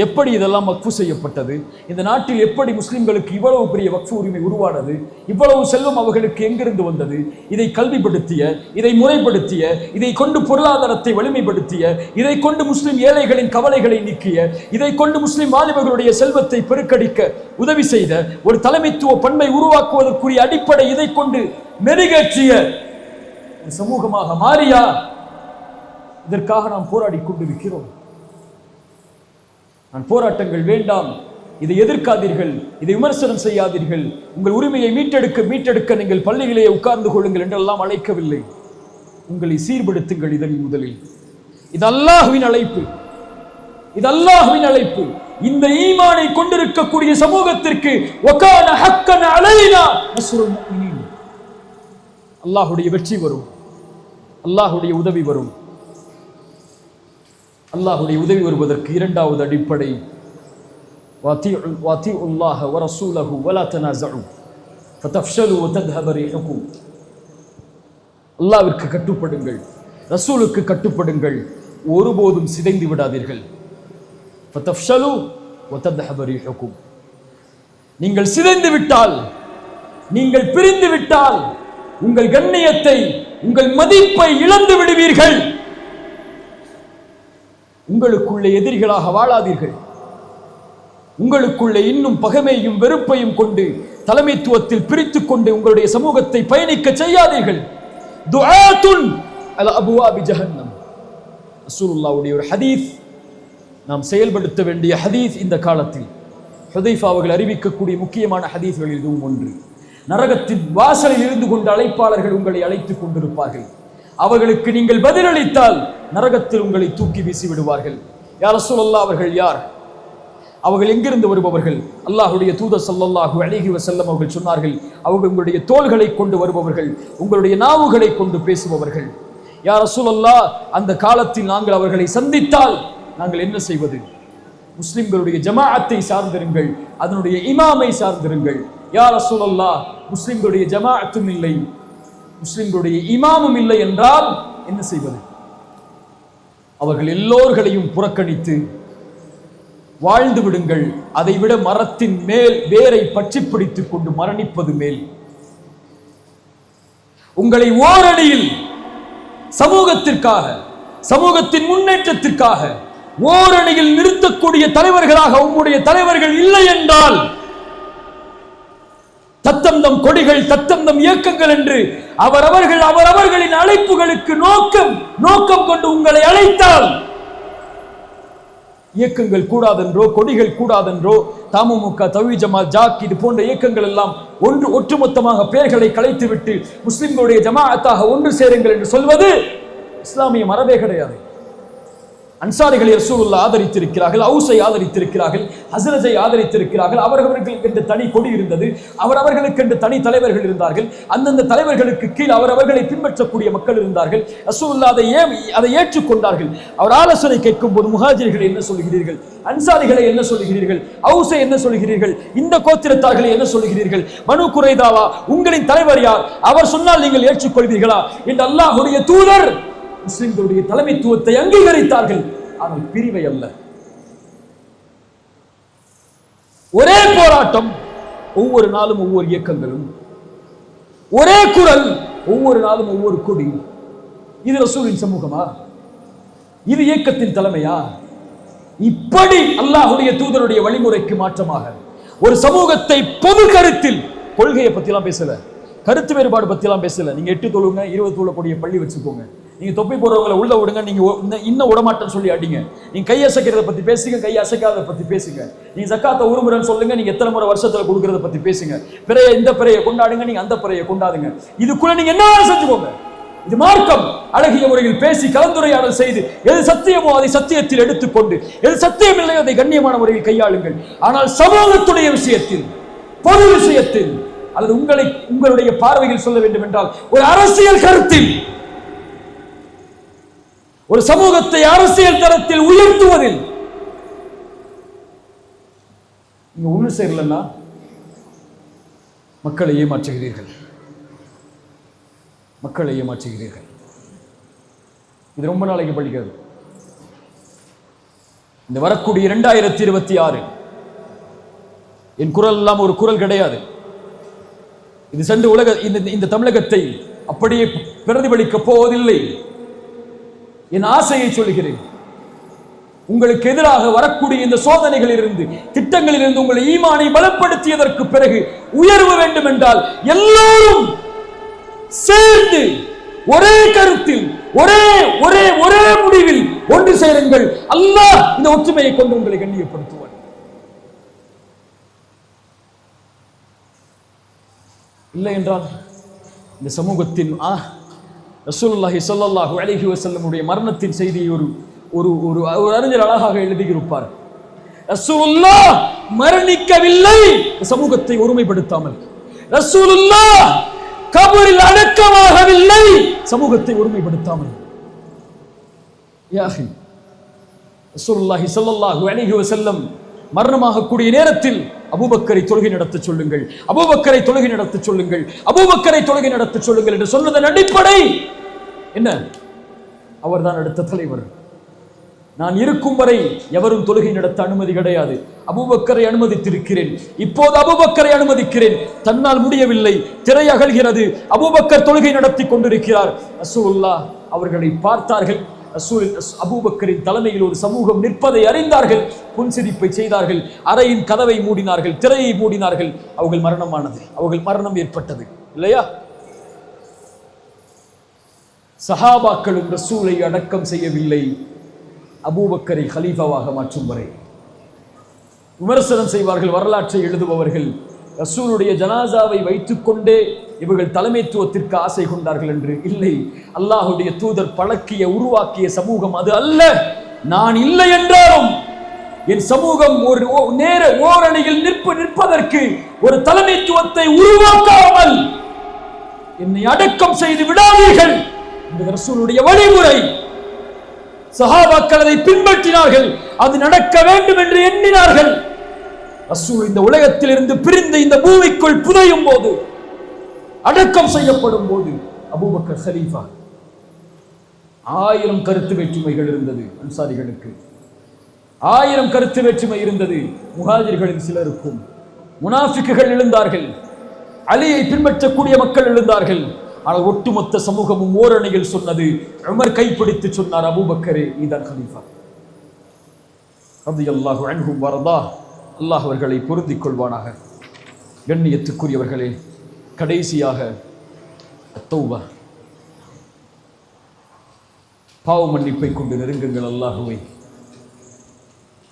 Speaker 3: எப்படி இதெல்லாம் வக்ஃபு செய்யப்பட்டது, இந்த நாட்டில் எப்படி முஸ்லிம்களுக்கு இவ்வளவு பெரிய வக்ஃபு உரிமை உருவானது, இவ்வளவு செல்வம் அவர்களுக்கு எங்கிருந்து வந்தது, இதை கல்விப்படுத்திய, இதை முறைப்படுத்திய, இதை கொண்டு பொருளாதாரத்தை வலிமைப்படுத்திய, இதை கொண்டு முஸ்லிம் ஏழைகளின் கவலைகளை நீக்கிய, இதை கொண்டு முஸ்லிம் வாலிபர்களுடைய செல்வத்தை பெருக்கடிக்க உதவி செய்த ஒரு தலைமைத்துவ பண்பை உருவாக்குவதற்குரிய அடிப்படை இதை கொண்டு மெருகேற்றிய ஒரு சமூகமாக மாறியா? இதற்காக நாம் போராடி கொண்டிருக்கிறோம். நான் போராட்டங்கள் வேண்டாம், இதை எதிர்க்காதீர்கள், இதை விமர்சனம் செய்யாதீர்கள், உங்கள் உரிமையை மீட்டெடுக்க நீங்கள் பள்ளியிலேயே உட்கார்ந்து கொள்ளுங்கள் என்றெல்லாம் அழைக்கவில்லை. உங்களை சீர்படுத்துங்கள். இதன் முதலில் இது அல்லாஹ்வின் அழைப்பு, இது அல்லாஹ்வின் அழைப்பு. இந்த ஈமானை கொண்டிருக்கக்கூடிய சமூகத்திற்கு வகான ஹக்கன் அலைனா நஸ்ருல் முஃமினீன், அல்லாஹ்வுடைய வெற்றி வரும், அல்லாஹ்வுடைய உதவி வரும். அல்லாஹ்வுடைய உதவி வருவதற்கு இரண்டாவது அடிப்படை வாத்தியுல்லாஹ வ ரசூலஹு வ லா தனாஸஉ ஃபதஃப்ஷலு வ தذهب ரீஹுக்கும். அல்லாஹ்விற்கு கட்டுப்படுங்கள், ரசூலுக்கு கட்டுப்படுங்கள், ஒருபோதும் சிதைந்து விடாதீர்கள். ஃபதஃப்ஷலு வ தذهب ரீஹுக்கும். நீங்கள் சிதைந்து விட்டால், நீங்கள் பிரிந்து விட்டால் உங்கள் கண்ணியத்தை, உங்கள் மதிப்பை இழந்து விடுவீர்கள். உங்களுக்குள்ளே எதிரிகளாக வாழாதீர்கள். உங்களுக்குள்ளே இன்னும் பகைமையும் வெறுப்பையும் கொண்டு தலைமைத்துவத்தில் பிரித்துக் கொண்டு உங்களுடைய சமூகத்தை பயணிக்க செய்யாதீர்கள். துஆத்துன் அலா அபுவாபி ஜஹன்னம். ரசூலுல்லாஹ்வுடைய ஒரு ஹதீஸ், நாம் செயல்படுத்த வேண்டிய ஹதீஸ். இந்த காலத்தில் ஹுதைஃபா அவர்கள் அறிவிக்கக்கூடிய முக்கியமான ஹதீஸ்களில் இதுவும் ஒன்று. நரகத்தின் வாசலில் இருந்து கொண்டு அழைப்பாளர்கள் உங்களை அழைத்துக் கொண்டிருப்பார்கள். அவர்களுக்கு நீங்கள் பதிலளித்தால் நரகத்தில் உங்களை தூக்கி வீசி விடுவார்கள். யா ரசூலல்லாஹ், அவர்கள் யார்? அவர்கள் எங்கிருந்து வருபவர்கள்? அல்லாஹ்வுடைய தூதர் ஸல்லல்லாஹு அலைஹி வஸல்லம் அவர்கள் சொன்னார்கள், அவர்கள் உங்களுடைய தோள்களை கொண்டு வருபவர்கள், உங்களுடைய நாவுகளை கொண்டு பேசுபவர்கள். யா ரசூலல்லாஹ், அந்த காலத்தில் நாங்கள் அவர்களை சந்தித்தால் நாங்கள் என்ன செய்வது? முஸ்லிம்களுடைய ஜமாஅத்தை சார்ந்திருங்கள், அதனுடைய இமாமை சார்ந்திருங்கள். யா ரசூலல்லாஹ், முஸ்லிம்களுடைய ஜமாஅத்தும் இல்லை, முஸ்லிம்களுடைய இமாமும் இல்லை என்றால் என்ன செய்வது? அவர்கள் எல்லோர்களையும் புறக்கணித்து வாழ்ந்து விடுங்கள். அதைவிட மரத்தின் மேல் வேரை பற்றி பிடித்துக் கொண்டு மரணிப்பது மேல். உங்களை ஓரணியில் சமூகத்திற்காக, சமூகத்தின் முன்னேற்றத்திற்காக ஓரணியில் நிறுத்தக்கூடிய தலைவர்களாக உங்களுடைய தலைவர்கள் இல்லை என்றால், தத்தந்தம் கொடிகள், தத்தந்தம் இயக்கங்கள் என்று அவரவர்களின் அழைப்புகளுக்கு நோக்கம் கொண்டு உங்களை அழைத்தால், இயக்கங்கள் கூடாதென்றோ, கொடிகள் கூடாதென்றோ, தமுமுக, தவ்ஹீத் ஜமாத், ஜாக் இது போன்ற இயக்கங்கள் எல்லாம் ஒட்டுமொத்தமாக பெயர்களை கலைத்துவிட்டு முஸ்லிம்களுடைய ஜமாஅத்தாக ஒன்று சேருங்கள் என்று சொல்வது இஸ்லாமிய மரபே கிடையாது. அன்சாரிகளை ரசூலுல்லாஹ் ஆதரித்திருக்கிறார்கள், அவுஸை ஆதரித்திருக்கிறார்கள், ஹஸ்ரஜை ஆதரித்திருக்கிறார்கள். அவர்களுக்கு என்று தனி கொடி இருந்தது, அவர்களுக்கு என்று தனி தலைவர்கள் இருந்தார்கள். அந்தந்த தலைவர்களுக்கு கீழ் அவர்களை பின்பற்றக்கூடிய மக்கள் இருந்தார்கள். ரசூலுல்லாஹ் அதை ஏற்றுக்கொண்டார்கள். அவர் ஆலோசனை கேட்கும் போது, முஹாஜிர்களை என்ன சொல்கிறீர்கள், அன்சாரிகளை என்ன சொல்கிறீர்கள், அவுஸை என்ன சொல்கிறீர்கள், இந்த கோத்திரத்தார்களை என்ன சொல்கிறீர்கள், பனு குரைதாவா உங்களின் தலைவர் யார், அவர் சொன்னால் நீங்கள் ஏற்றுக்கொள்வீர்களா என்று அல்லாஹ்வுடைய தூதர் முஸ்லிம்களுடைய தலைமைத்துவத்தை அங்கீகரித்தார்கள். ஆனால் பிரிவை அல்ல. ஒரே போராட்டம், ஒவ்வொரு நாளும் ஒவ்வொரு இயக்கங்களும், ஒரே குரல், ஒவ்வொரு நாளும் ஒவ்வொரு கொடி. இது ரசூலின் சமூகமா? இது இயக்கத்தின் தலைமையா? இப்படி அல்லாஹ்வுடைய தூதருடைய வழிமுறைக்கு மாற்றமாக ஒரு சமூகத்தை பொது கருத்தில், கொள்கையை பத்திலாம் பேசல, கருத்து வேறுபாடு பத்திலாம் பேசல. நீங்க 8 தொழுங்க, 20 தொழக்கூடிய பள்ளி வச்சுக்கோங்க, நீங்க தொப்பி போடுறவங்களை உள்ள விடுங்க, நீங்க இன்னும் விடமாட்டேன்னு சொல்லி அடிங்க, நீங்க கை அசைக்கிறத பத்தி பேசுங்க, கை அசைக்காத பத்தி பேசுங்க, நீங்க ஜக்காத்தை ஒரு முறைன்னு சொல்லுங்க, நீங்க எத்தனை முறை வருஷத்துல கொடுக்கறத பத்தி பேசுங்க, பிறைய இந்த பிறையை கொண்டாடுங்க, நீங்க அந்த பிறையை கொண்டாடுங்க, இதுக்குள்ள நீங்க என்ன செஞ்சுக்கோங்க. இது மார்க்கம். அழகிய முறையில் பேசி கலந்துரையாடல் செய்து எது சத்தியமோ அதை சத்தியத்தில் எடுத்துக்கொண்டு, எது சத்தியம் இல்லையோ அதை கண்ணியமான முறையில் கையாளுங்கள். ஆனால் சமூகத்துடைய விஷயத்தில், பொது விஷயத்தில், அல்லது உங்களுடைய பார்வையில் சொல்ல வேண்டும் என்றால் ஒரு அரசியல் கருத்தில், ஒரு சமூகத்தை அரசியல் தரத்தில் உயர்த்துவதில் நீங்க ஒண்ணு சேரலன்னா மக்களை ஏமாற்றுகிறீர்கள், மக்களை ஏமாற்றுகிறீர்கள். இது ரொம்ப நாளைக்கு படிக்கிறது. இந்த வரக்கூடிய 2026 என் குரல் எல்லாம் ஒரு குரல் கிடையாது. இது சென்று இந்த தமிழகத்தை அப்படியே பிரதிபலிக்க போவதில்லை. என் ஆசையை சொல்கிறேன். உங்களுக்கு எதிராக வரக்கூடிய இந்த சோதனைகளில் இருந்து, திட்டங்களில் இருந்து உங்களை ஈமானை பலப்படுத்தியதற்கு பிறகு உயர்வு வேண்டும் என்றால் எல்லோரும் சேர்ந்து ஒரே கருத்தில், ஒரே ஒரே ஒரே முடிவில் ஒன்று சேருங்கள். அல்லாஹ் இந்த ஒற்றுமையை கொண்டு உங்களை கண்ணியப்படுத்துவார். இல்லை என்றால் இந்த சமூகத்தின் ரசூலுல்லாஹி ஸல்லல்லாஹு அலைஹி வஸல்லம் உடைய மரணத்தின் செய்தியை ஒரு அறிஞர் அழகாக எழுதியிருப்பார். ரசூலுல்லாஹ் மரணிக்கவில்லை சமூகத்தை ஒருமைப்படுத்தாமல், ரசூலுல்லாஹ் கபரில் அடக்கமாகவில்லை சமூகத்தை ஒருமைப்படுத்தாமல். யா அஹி, ரசூலுல்லாஹி ஸல்லல்லாஹு அலைஹி வஸல்லம் மரணமாக கூடிய நேரத்தில் அபூபக்கரை தொழுகை நடத்த சொல்லுங்கள், அபூபக்கரை தொழுகை நடத்த சொல்லுங்கள், அபூபக்கரை தொழுகை நடத்த சொல்லுங்கள் என்று சொன்னதன் அடிப்படை என்ன? அவர்தான் அடுத்த தலைவர். நான் இருக்கும் வரை எவரும் தொழுகை நடத்த அனுமதி கிடையாது. அபூபக்கரை அனுமதித்திருக்கிறேன், இப்போது அபூபக்கரை அனுமதிக்கிறேன். தன்னால் முடியவில்லை, திரை அகல்கிறது, அபூபக்கர் தொழுகை நடத்தி கொண்டிருக்கிறார். ரசூலுல்லாஹ் அவர்களை பார்த்தார்கள். அபூபக்கரின் தலைமையில் ஒரு சமூகம் நிற்பதை அறிந்தார்கள், புன்சிரிப்பை செய்தார்கள், அறையின் கதவை மூடினார்கள், திரையை மூடினார்கள். அவர்கள் மரணமானது, அவர்கள் மரணம் ஏற்பட்டது இல்லையா? சஹாபாக்களும் ரசூலை அடக்கம் செய்யவில்லை, அபூபக்கரை கலீஃபாவாக மாற்றும் வரை. விமர்சனம் செய்வார்கள் வரலாற்றை எழுதுபவர்கள், ரசூலுடைய ஜனாசாவை வைத்துக் கொண்டே இவர்கள் தலைமைத்துவத்திற்கு ஆசை கொண்டார்கள் என்று. இல்லை, அல்லாஹுடைய தூதர் பழக்கிய உருவாக்கிய சமூகம் அது அல்ல. நான் இல்லை என்றாலும் என் சமூகம் ஒரு ஓரணியில் நிற்பதற்கு ஒரு தலைமைத்துவத்தை உருவாக்காமல் என்னை அடக்கம் செய்து விடாதீர்கள். இந்த ரசூலுடைய வழிமுறை. சஹாபாக்கள் அதை பின்பற்றினார்கள், அது நடக்க வேண்டும் என்று எண்ணினார்கள். ரசூல் இந்த உலகத்தில் இருந்து பிரிந்து இந்த பூமிக்குள் புதையும் போது, அடக்கம் செய்யப்படும் போது அபூபக்கர் கலீஃபா. 1000 கருத்து வேற்றுமைகள் இருந்தது அன்சாரிகளுக்கு, 1000 கருத்து வேற்றுமை இருந்தது முஹாஜிர்களின் சிலருக்கும். முனாஃபிக்குகள் எழுந்தார்கள், அலியை பின்பற்றக்கூடிய மக்கள் எழுந்தார்கள். ஆனால் ஒட்டுமொத்த சமூகமும் ஓரணியில் சொன்னது. உமர் கைப்பிடித்து சொன்னார், அபூபக்கரே நீதான் கலீஃபா. ரலியல்லாஹு அன்ஹும் வரதா. அல்லாஹ் அவர்களை பொருந்திக் கொள்வானாக. கண்ணியத்துக்குரியவர்களே, கடைசியாக தௌபா, பாவ மன்னிப்பை கொண்டு நெருங்குங்கள் அல்லாஹுவை.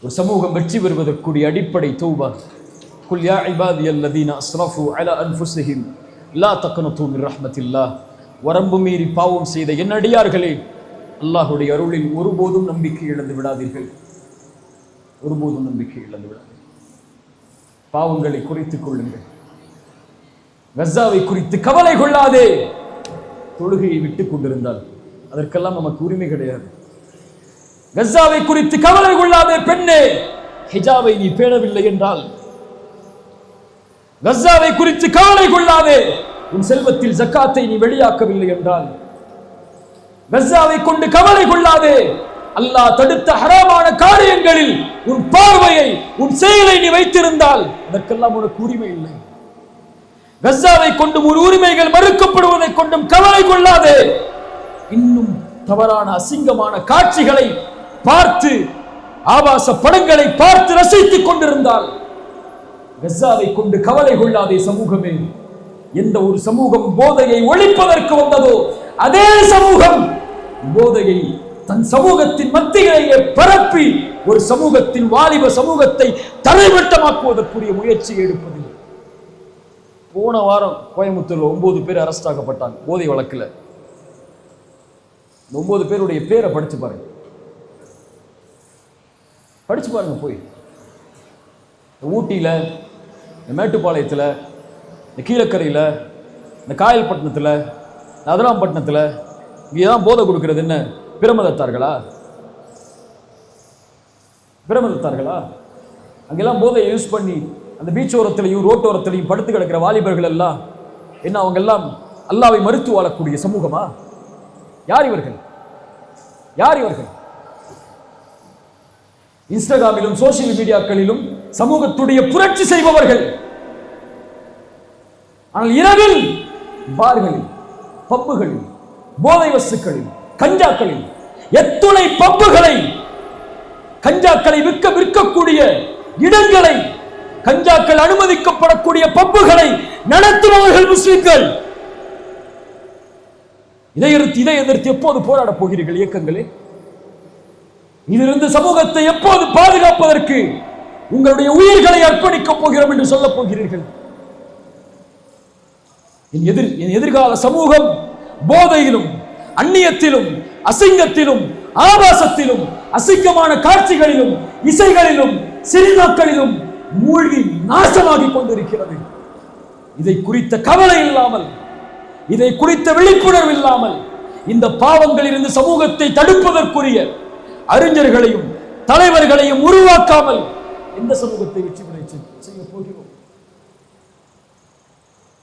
Speaker 3: ஒரு சமூகம் வெற்றி பெறுவதற்குரிய அடிப்படை தௌபா. குல் யா இபாதியல்லதீன அஸ்ரஃபு அலா அன்ஃபுஸிஹிம் லா தக்னது மின் ரஹ்மத்தில்லாஹ். வரம்பு மீறி பாவம் செய்த என் அடியார்களே, அல்லாஹ்வுடைய அருளில் ஒருபோதும் நம்பிக்கை இழந்து விடாதீர்கள். ஒருபோதும் நம்பிக்கை இழந்து விடாதீர்கள். பாவங்களை குறைத்துக் கொள்ளுங்கள். கஸாவை குறித்து கவலை கொள்ளாதே. தொழுகையை விட்டுக் கொண்டிருந்தால் அதற்கெல்லாம் நமக்கு உரிமை கிடையாது. கஸாவை குறித்து கவலை கொள்ளாதே பெண்ணே. ஹிஜாபை நீ பேணவில்லை என்றால், கஸாவை குறித்து கவலை கொள்ளாதே. உன் செல்வத்தில் ஜக்காத்தை நீ வெளியாக்கவில்லை என்றால், கஸாவை கொண்டு கவலை கொள்ளாதே. அல்லாஹ் தடுத்த ஹராமான காரியங்களில் உன் பார்வையை, உன் செயலை நீ வைத்திருந்தால் அதற்கெல்லாம் உனக்கு உரிமை இல்லை. கஸாவை கொண்டும் உன் உரிமைகள் மறுக்கப்படுவதை கொண்டும் கவலை கொள்ளாதே. இன்னும் தவறான அசிங்கமான காட்சிகளை பார்த்து, ஆபாச படங்களை பார்த்து ரசித்துக் கொண்டிருந்தால் கஸாவை கொண்டு கவலை கொள்ளாதே. சமூகமே, எந்த ஒரு சமூகம் போதையை ஒழிப்பதற்கு வந்ததோ அதே சமூகம் போதையை தன் சமூகத்தின் மத்தியிலேயே பரப்பி ஒரு சமூகத்தின் வாலிப சமூகத்தை தரைமட்டமாக்குவதற்குரிய முயற்சியை எடுப்பது. போன வாரம் கோயம்புத்தூர்ல 9 பேர் அரெஸ்ட் ஆகப்பட்டாங்க போதை வழக்கில். 9 பேருடைய பேரை படிச்சு பாருங்க, படிச்சு பாருங்க. போய் ஊட்டியில, மேட்டுப்பாளையத்தில், இந்த கீழக்கரையில், இந்த காயல்பட்டினத்தில், அதிராம்பட்டினத்தில் இங்கேதான் போதை கொடுக்கிறது என்ன பிரமதத்தார்களா? பிரமதத்தார்களா? அங்கெல்லாம் போதை யூஸ் பண்ணி அந்த பீச் ஓரத்திலையும் ரோட்டோரத்திலையும் படுத்து கிடக்கிற வாலிபர்கள் எல்லாம் என்ன, அவங்க எல்லாம் அல்லாவை மறுத்து வாழக்கூடிய சமூகமா? யார் இவர்கள்? யார் இவர்கள்? இன்ஸ்டாகிராமிலும் சோசியல் மீடியாக்களிலும் சமூகத்துடைய புரட்சி செய்பவர்கள். ஆனால் இரவில் பார்களில், பப்புகளில், போதை வஸ்துக்களில், கஞ்சாக்களில், எத்துணை பப்புகளை, கஞ்சாக்களை விற்கக்கூடிய இடங்களை, கஞ்சாக்கள் அனுமதிக்கப்படக்கூடிய பப்புகளை நடத்துபவர்கள் முஸ்லிம்கள். இதை எதிர்த்து எப்போது போராடப் போகிறீர்கள் இயக்கங்களே? இதிலிருந்து சமூகத்தை எப்போது பாதுகாப்பதற்கு உங்களுடைய உயிர்களை அர்ப்பணிக்கப் போகிறோம் என்று சொல்லப் போகிறீர்கள்? என் எதிர்கால சமூகம் போதையிலும், அந்நியத்திலும், அசிங்கத்திலும், ஆபாசத்திலும், அசிங்கமான காட்சிகளிலும், இசைகளிலும், சினிமாக்களிலும் மூழ்கி நாசமாகி கொண்டிருக்கிறது. இதை குறித்த கவலை இல்லாமல், இதை குறித்த விழிப்புணர்வு இல்லாமல், இந்த பாவங்களிலிருந்து சமூகத்தை தடுப்பதற்குரிய அறிஞர்களையும் தலைவர்களையும் உருவாக்காமல் எந்த சமூகத்தை வெற்றி பெற செய்ய போகிறோம்?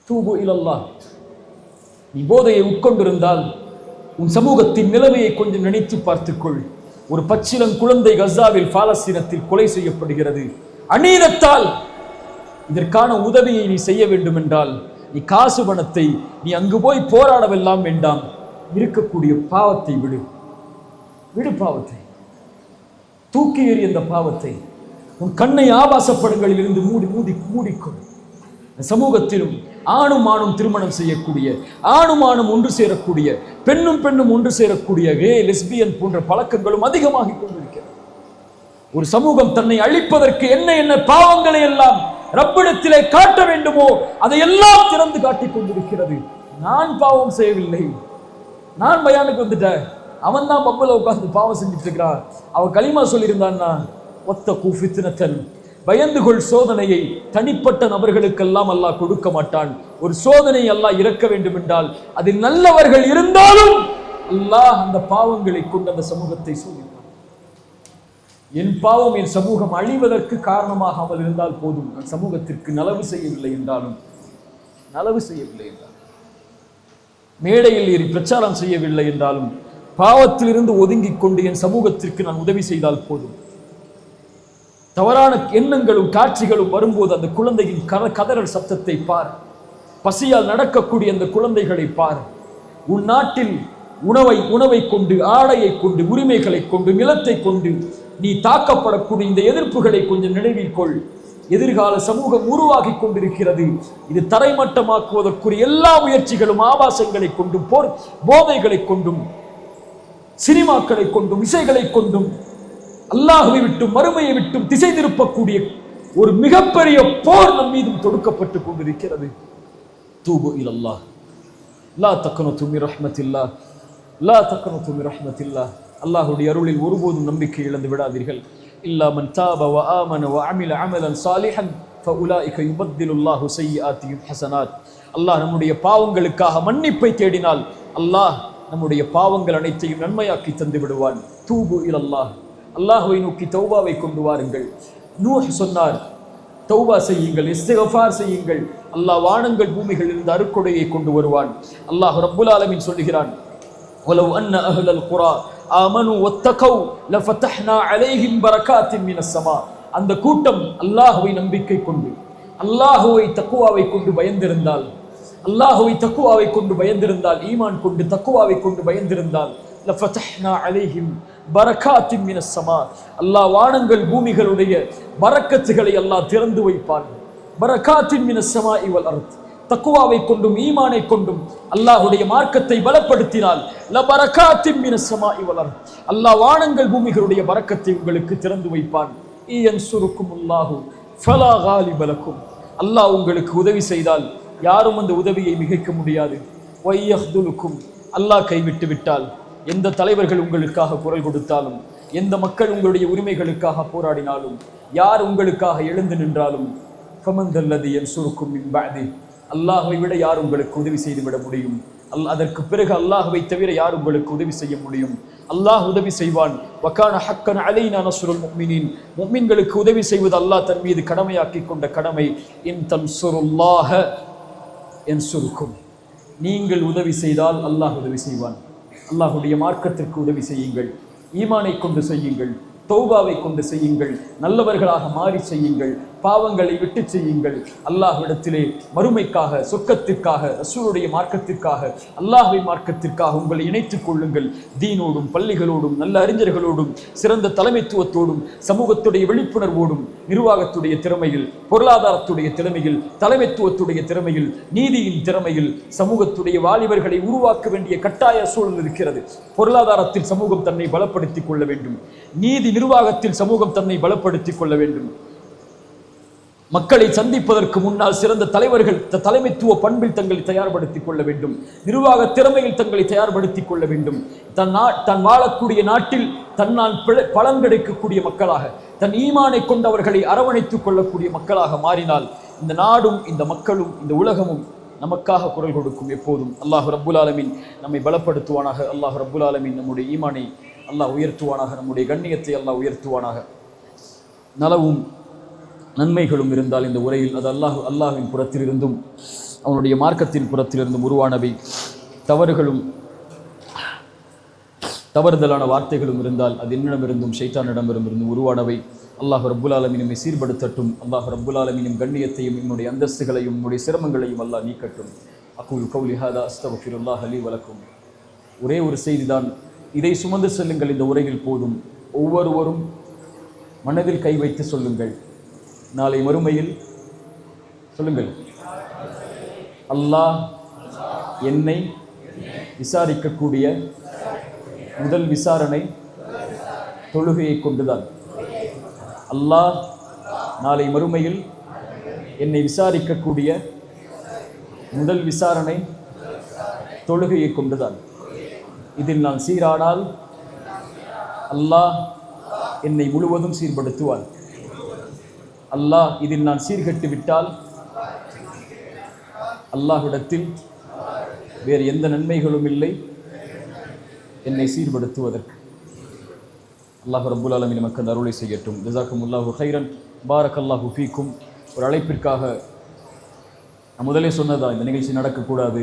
Speaker 3: தூபு இலல்லாஹ். நீ போதையை உட்கொண்டிருந்தால் உன் சமூகத்தின் நிலைமையை கொஞ்சம் நினைத்து பார்த்துக்கொள். ஒரு பச்சிளம் குழந்தை கஸாவில் பாலஸ்தீனத்தில் கொலை செய்யப்படுகிறது. அநீதத்தால் இதற்கான உதவியை நீ செய்ய வேண்டும் என்றால் நீ காசு பணத்தை நீ அங்கு போய் போராடவெல்லாம் வேண்டாம். இருக்கக்கூடிய பாவத்தை விடு. விடு பாவத்தை, தூக்கி எறி அந்த பாவத்தை. உன் கண்ணை ஆபாசப்படங்களில் இருந்து மூடிக்கொள். சமூகத்திலும் ஆணும் ஆணும் திருமணம் செய்யக்கூடிய, ஆணும் ஆணும் ஒன்று சேரக்கூடிய, பெண்ணும் பெண்ணும் ஒன்று சேரக்கூடிய கே லெஸ்பியன் போன்ற பழக்கங்களும் அதிகமாகி கொண்டிருக்கிறது. ஒரு சமூகம் தன்னை அழிப்பதற்கு என்ன என்ன பாவங்களை எல்லாம் ரப்பிடத்திலே காட்ட வேண்டுமோ அதையெல்லாம் திறந்து காட்டிக் கொண்டிருக்கிறது. நான் பாவம் செய்யவில்லை, நான் பயானுக்கு வந்துட்டேன், அவன் தான் பப்புல உட்கார்ந்து பாவம் செஞ்சுட்டு இருக்கிறான், அவன் களிமா சொல்லியிருந்தான்னா ஒத்த கூஃபித்தினத்தன், பயந்துகொள் சோதனையை தனிப்பட்ட நபர்களுக்கெல்லாம் அல்லாஹ் கொடுக்க மாட்டான். ஒரு சோதனை அல்லாஹ் இறக்க வேண்டும் என்றால் அதில் நல்லவர்கள் இருந்தாலும் அல்லாஹ் அந்த பாவங்களை கொண்டு அந்த சமூகத்தை சோதிப்பான். என் பாவம் என் சமூகம் அழிவதற்கு காரணமாகாமல் இருந்தால் போதும். நான் சமூகத்திற்கு நலவு செய்யவில்லை என்றாலும், மேடையில் ஏறி பிரச்சாரம் செய்யவில்லை என்றாலும், பாவத்திலிருந்து ஒதுங்கிக் கொண்டு என் சமூகத்திற்கு நான் உதவி செய்தால் போதும். தவறான எண்ணங்களும் காட்சிகளும் வரும்போது அந்த குழந்தையின் கதறல் சத்தத்தை பார். பசியால் நடக்கக்கூடிய அந்த குழந்தைகளை பார். உன் நாட்டில் உணவை கொண்டு, ஆடையை கொண்டு, உரிமைகளை கொண்டு, நிலத்தை கொண்டு நீ தாக்கப்படக்கூடிய இந்த எதிர்ப்புகளை கொஞ்சம் நினைவில் கொள். எதிர்கால சமூகம் உருவாகி கொண்டிருக்கிறது. இது தரைமட்டமாக்குவதற்குரிய எல்லா முயற்சிகளும் ஆபாசங்களை கொண்டும், போதைகளை கொண்டும், சினிமாக்களை கொண்டும், இசைகளை கொண்டும், அல்லாஹ்வை விட்டும் மறுமையை விட்டும் திசை திருப்பக்கூடிய ஒரு மிகப்பெரிய போர் நம் மீதும் தொடுக்கப்பட்டு கொண்டிருக்கிறது. தூபு இலல்லாஹ், லா தக்னது மின் ரஹ்மத்தில்லாஹ். லா தக்னது மின் ரஹ்மத்தில்லாஹ், அல்லாஹ்வுடைய அருளில் ஒருபோதும் நம்பிக்கை இழந்து விடாதீர்கள். இல்லா மன் தாப வ ஆமன வ அமில அமலன் சாலிஹன் ஃபஉலாயிக யுபத்திலுல்லாஹு ஸய்யிஆத்திஹிம் ஹஸனாத். அல்லாஹ் நம்முடைய பாவங்களுக்காக மன்னிப்பை தேடினால் அல்லாஹ் நம்முடைய பாவங்கள் அனைத்தையும் நன்மையாக்கி தந்து விடுவான். தூபு இலல்லாஹ், அல்லாஹ்வை நோக்கி தௌபாவை கொண்டு வாருங்கள். நூஹ் சொன்னார், தௌபா செய்யுங்கள், இஸ்திக்ஃபார் செய்யுங்கள், அல்லாஹ் வானங்கள் பூமிகளில் இருந்து அருட்கொடையை கொண்டு வருவான். அல்லாஹ் ரப்புல் ஆலமீன் சொல்கிறான், வலவ் அன்ன அஹ்லல் குரா ஆமனு வத்தகௌ லஃபதஹ்னா அலைஹிம் பரகாத்தின் மினஸ் ஸமா. அந்த கூட்டம் அல்லாஹ்வை நம்பிக்கை கொண்டு, அல்லாஹ்வை தக்வாவை கொண்டு பயந்திருந்தால், அல்லாஹ்வை தக்வாவை கொண்டு பயந்திருந்தால், ஈமான் கொண்டு தக்வாவை கொண்டு பயந்திருந்தால், லஃபதஹ்னா அலைஹிம் பரகாத்தின் மினஸ் ஸமா, அல்லாஹ் வானங்கள் பூமிகளுடைய பரக்கத்துகளை அல்லாஹ் திறந்து வைப்பான். பரகாத்தின் மினஸ் ஸமாஇ வல் அர்த், தக்வாவை கொண்டும் ஈமானை கொண்டும் அல்லாஹ்வுடைய மார்க்கத்தை பலப்படுத்தினால் லபரகாத்தின் மினஸ் ஸமாஇ வல் அர்த், அல்லாஹ் வானங்கள் பூமிகளுடைய பரக்கத்தை உங்களுக்கு திறந்து வைப்பான். இயன்சுருக்குமுல்லாஹு ஃபலா காலிப லக்கும், அல்லாஹ் உங்களுக்கு உதவி செய்தால் யாரும் அந்த உதவியை மிகைக்க முடியாது. வய்யஹ்துலுக்கும், அல்லாஹ் கைவிட்டு விட்டால், எந்த தலைவர்கள் உங்களுக்காக குரல் கொடுத்தாலும், எந்த மக்கள் உங்களுடைய உரிமைகளுக்காக போராடினாலும், யார் உங்களுக்காக எழுந்து நின்றாலும், ஃபமந்தல்லதி யன்சுருக்கும் மின் பஅதி, அல்லாஹ்வை விட யார் உங்களுக்கு உதவி செய்து விட முடியும்? அதற்கு பிறகு அல்லாஹ்வை தவிர யார் உங்களுக்கு உதவி செய்ய முடியும்? அல்லாஹ் உதவி செய்வான். வகான ஹக்கன் அலைனா நஸ்ருல் முஃமினீன், முஃமின்களுக்கு உதவி செய்வது அல்லாஹ் தன் மீது கடமையாக்கி கொண்ட கடமை. இன் தன்சுருல்லாஹ யன்சுருக்கும், நீங்கள் உதவி செய்தால் அல்லாஹ் உதவி செய்வான். அல்லாஹ்வுடைய மார்க்கத்திற்கு உதவி செய்யுங்கள், ஈமானை கொண்டு செய்யுங்கள், தௌபாவை கொண்டு செய்யுங்கள், நல்லவர்களாக மாறி செய்யுங்கள், பாவங்களை விட்டு செய்யுங்கள். அல்லாஹ்விடத்திலே மறுமைக்காக, சொர்க்கத்திற்காக, ரசூலுடைய மார்க்கத்திற்காக, அல்லாஹ்வின் மார்க்கத்திற்காக உங்களை இணைத்துக் கொள்ளுங்கள். தீனோடும், பள்ளிகளோடும், நல்ல அறிஞர்களோடும், சிறந்த தலைமைத்துவத்தோடும், சமூகத்துடைய விழிப்புணர்வோடும், நிர்வாகத்துடைய திறமையில், பொருளாதாரத்துடைய திறமையில், தலைமைத்துவத்துடைய திறமையில், நீதியின் திறமையில் சமூகத்துடைய வாலிபர்களை உருவாக்க வேண்டிய கட்டாய சூழல் இருக்கிறது. பொருளாதாரத்தில் சமூகம் தன்னை பலப்படுத்திக் கொள்ள வேண்டும். நீதி நிர்வாகத்தில் சமூகம் தன்னை பலப்படுத்திக் கொள்ள வேண்டும். மக்களை சந்திப்பதற்கு முன்னால் சிறந்த தலைவர்கள் தலைமைத்துவ பண்பில் தங்களை தயார்படுத்திக் கொள்ள வேண்டும். நிர்வாக திறமையில் தங்களை தயார்படுத்திக் கொள்ள வேண்டும். தன் வாழக்கூடிய நாட்டில் தன்னால் பலன் கிடைக்கக்கூடிய மக்களாக, தன் ஈமானை கொண்டவர்களை அரவணைத்துக் கொள்ளக்கூடிய மக்களாக மாறினால் இந்த நாடும், இந்த மக்களும், இந்த உலகமும் நமக்காக குரல் கொடுக்கும். எப்போதும் அல்லாஹ் ரப்புல் ஆலமீன் நம்மை பலப்படுத்துவானாக. அல்லாஹ் ரப்புல் ஆலமீன் நம்முடைய ஈமானை அல்லாஹ் உயர்த்துவானாக, நம்முடைய கண்ணியத்தை அல்லாஹ் உயர்த்துவானாக. நலவும் நன்மைகளும் இருந்தால் இந்த உரையில் அது அல்லாஹ்வின் புறத்திலிருந்தும் அவனுடைய மார்க்கத்தின் புறத்திலிருந்தும் உருவானவை. தவறுகளும் தவறுதலான வார்த்தைகளும் இருந்தால் அது என்னிடமிருந்தும் ஷைத்தானிடமிருந்தும் உருவானவை. அல்லாஹ் ரப்புல் ஆலமீன் நம்மை சீர்படுத்தட்டும். அல்லாஹ் ரப்புல் ஆலமீன் கண்ணியத்தையும் என்னுடைய அந்தஸ்துகளையும் என்னுடைய சிரமங்களையும் அல்லாஹ் நீக்கட்டும். அகூல் கௌலி ஹாதா அஸ்தக்ஃபிருல்லாஹ் லீ வ லக்கும். ஒரே ஒரு செய்திதான், இதை சுமந்து செல்லுங்கள். இந்த உரையில் போதும். ஒவ்வொருவரும் மனதில் கை வைத்து சொல்லுங்கள். நாளை மறுமையில் சொல்லுங்கள், அல்லாஹ் என்னை விசாரிக்கக்கூடிய முதல் விசாரணை தொழுகையை கொண்டுதான். அல்லாஹ் நாளை மறுமையில் என்னை விசாரிக்கக்கூடிய முதல் விசாரணை தொழுகையை கொண்டுதான். இதில் நான் சீரானால் அல்லாஹ் என்னை முழுவதும் சீர்படுத்துவான். அல்லாஹ் இதில் நான் சீர்கட்டு விட்டால் அல்லாஹ்விடத்தில் வேறு எந்த நன்மைகளும் இல்லை என்னை சீர்படுத்துவதற்கு. அல்லாஹ் ரப்புல் ஆலமீன் நமக்கு அந்த அருளை செய்யட்டும். ஜஸாக்குமுல்லாஹு ஹைரன், பாரக்கல்லாஹு ஃபீக்கும். ஒரு அழைப்பிற்காக நான் முதலே சொன்னதா இந்த நிகழ்ச்சி நடக்கக்கூடாது,